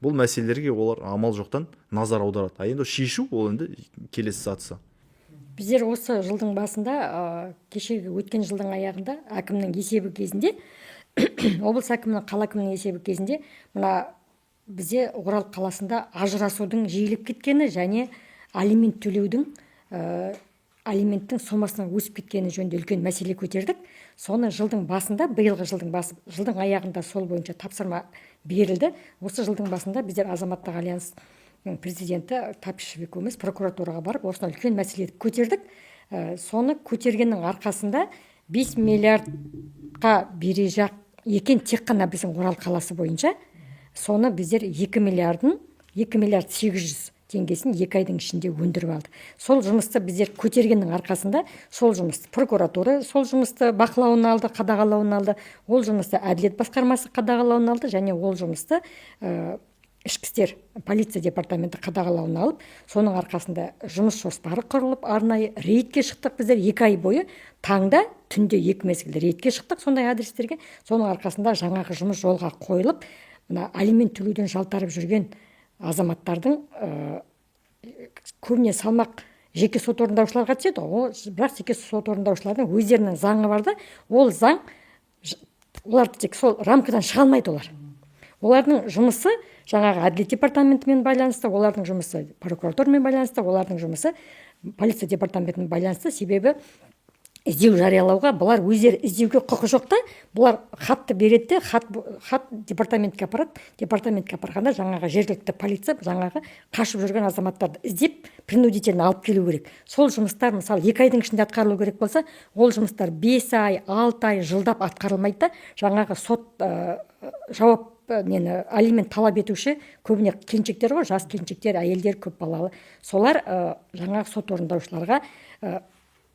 бұл мәселелерге олар амал жоқтан назар аударады. Енді шешу ол енді келесі сатысы. Біздер осы жылдың басында, кешегі өткен жылдың аяғында әкімнің есебі кезінде, облыс әкімінің, қала әкімінің есебі кезінде, мына бізде Орал қаласында ажырасудың жиілеп кеткені және алимент төлеудің, алименттің сомасының өсіп кеткені жөнінде үлкен мәселе көтердік. Соны жылдың басында, биылғы жылдың аяғында сол бойынша тапсырма берілді. Осы жылдың басында біздер азаматтық альянс президенті Тапишев екеуміз прокуратураға барып, осыны үлкен мәселе көтердік. Соны көтергеннің арқасында 5 миллиардқа бере жақ екен тек қана біздің Орал қаласы бойынша. Соны біздер 2 миллиард 800 теңгесін 2 айдың ішінде өндіріп алды. Сол жұмысты біздер көтергеннің арқасында сол жұмысты прокуратура сол жұмысты бақылауын алды, қадағалауын алды. Ол жұмысты әділет басқармасы қадағалауын алды және ол жұмысты ішкі істер полиция департаменті қадағалауын алып, соның арқасында жұмыс жоспары құрылып, арнайы рейдке шықтық. Біздер 2 ай бойы таңда, түнде 2 мезгілде рейдке шықтық сондай адрестерге. Соның арқасында жаңағы жұмыс жолға қойылып, мына алимент төлеуден жалтарып жүрген азаматтардың көбіне салмақ жеке сот орындаушыларға түседі ғой. Бірақ жеке сот орындаушылардың өздерінің заңы бар да, ол заң оларды тек сол рамкадан шыға алмайды олар. Олардың жұмысы жаңағы әділет департаментімен байланысты, олардың жұмысы прокуратурамен байланысты, олардың жұмысы полиция департаментімен байланысты. Себебі іздеу жариялауға бұлар өздері іздеуге құқы жоқ та, бұлар хатты береді, хат департаментке апарады. Департаментке апарғанда жаңағы жергілікті полиция жаңағы қашып жүрген азаматтарды іздеп принудительно алып келу керек. Сол жұмыстар мысалы 2 айдың ішінде атқарылу керек болса, ол жұмыстар 5 ай, 6 ай жылдап атқарылмайды да, жаңағы сот жауап алимент талап етуші көбіне келіншектер ғой, жас келіншектер, әйелдер, көп балалы. Солар жаңағы сот орындаушыларға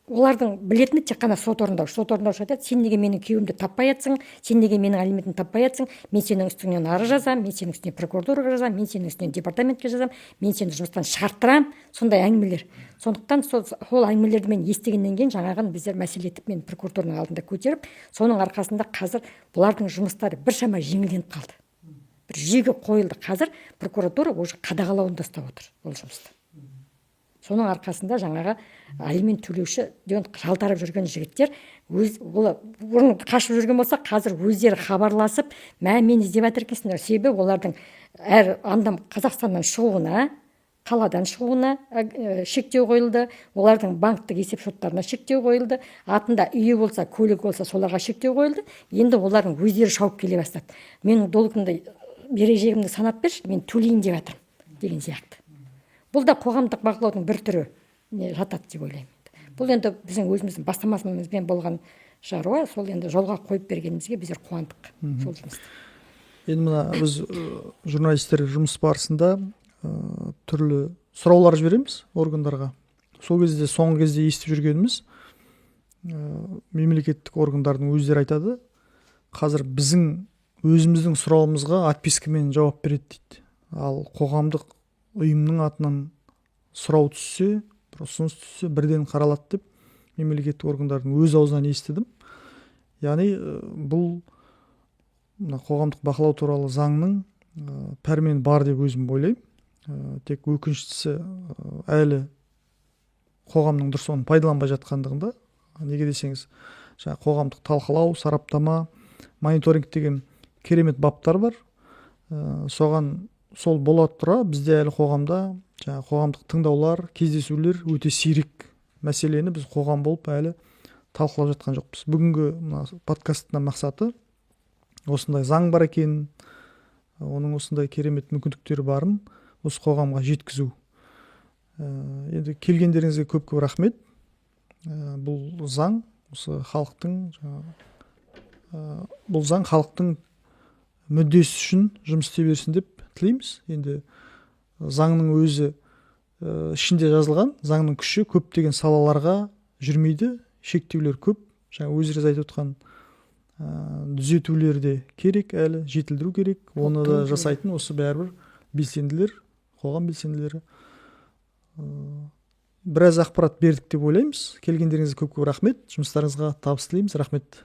олардың білетіні тек қана сот орындаушы. Сот орындаушы айтады: сен неге менің күйеуімді таппай жатсың, сен неге менің алиментімді таппай жатсың, мен сенің үстіңнен арыз жазамын, мен сенің үстінен прокуратураға жазамын, мен сенің үстінен департаментке жазамын, мен сені жұмыстан шығарттырамын. Сондай әңгімелер. Сондықтан сол әңгімелерді мен естігеннен кейін жаңағын біздер мәселе етіп мен прокуратураның алдында көтеріп, соның арқасында қазір бұлардың жұмыстары біршама жеңілденіп қалды. Бір жүйеге қойылды. Қазір прокуратура уже қадағалауында ұстап отыр ол жұмысты. Соның арқасында жаңағы алимент төлеуші деген жалтарып жүрген жігіттер бұрын қашып жүрген болса, қазір өздері хабарласып, мені іздеп жатыр екенсіңдер. Себебі олардың әр андам Қазақстаннан шығуына, қаладан шығуына шектеу қойылды, олардың банктік есеп шоттарына шектеу қойылды, атында үйі болса, көлігі болса, соларға шектеу қойылды. Енді олардың өздері шауып келе бастады. Менің долгымды берешегімді санап берші, мен төлейін деп жатырмын деген сияқты. Бұл да қоғамдық бақылаудың бір түрі жатады деп ойлаймын. Бұл енді біздің өзіміздің бастамасымызбен болған шаруа, сол енді жолға қойып бергенімізге біздер қуандық сол жұмысты. Енді мына біз журналистер жұмыс барысында түрлі сұраулар жібереміз органдарға. Сол кезде соңғы кезде естіп жүргеніміз мемлекеттік органдардың өздері айтады: қазір біздің өзіміздің сұрауымызға отпискамен жауап береді дейді. Ал қоғамдық ұйымның атынан сұрау түссе, ұсыныс түссе, бірден қаралады деп мемлекеттік органдардың өз аузынан естідім. Яғни бұл қоғамдық бақылау туралы заңның пәрмені бар деп өзім ойлаймын. Тек өкініштісі әлі қоғамның дұрыс оны пайдаланбай жатқандығында. Неге десеңіз, қоғамдық талқылау, сараптама, мониторинг деген керемет баптар бар. Соған сол бола тұра бізде әлі қоғамда қоғамдық тыңдаулар, кездесулер өте сирек. Мәселені біз қоғам болып әлі талқылап жатқан жоқпыз. Бүгінгі подкасттың мақсаты осындай заң бар екенін, оның осындай керемет мүмкіндіктері барын осы қоғамға жеткізу. Енді келгендеріңізге көп рахмет. Бұл заң халықтың мүддесі үшін жұмыс істей берсін деп тілейміз. Енді заңның өзі ішінде жазылған, заңның күші көптеген салаларға жүрмейді, шектеулер көп. Өздеріңіз айтып отқан түзетулер де керек, әлі жетілдіру керек. Оны да жасайтын осы бәрібір белсенділер, қоғам белсенділері. Біраз ақпарат бердік деп ойлаймыз. Келгендеріңізге көп рахмет. Жұмыстарыңызға табыс тілейміз. Рахмет.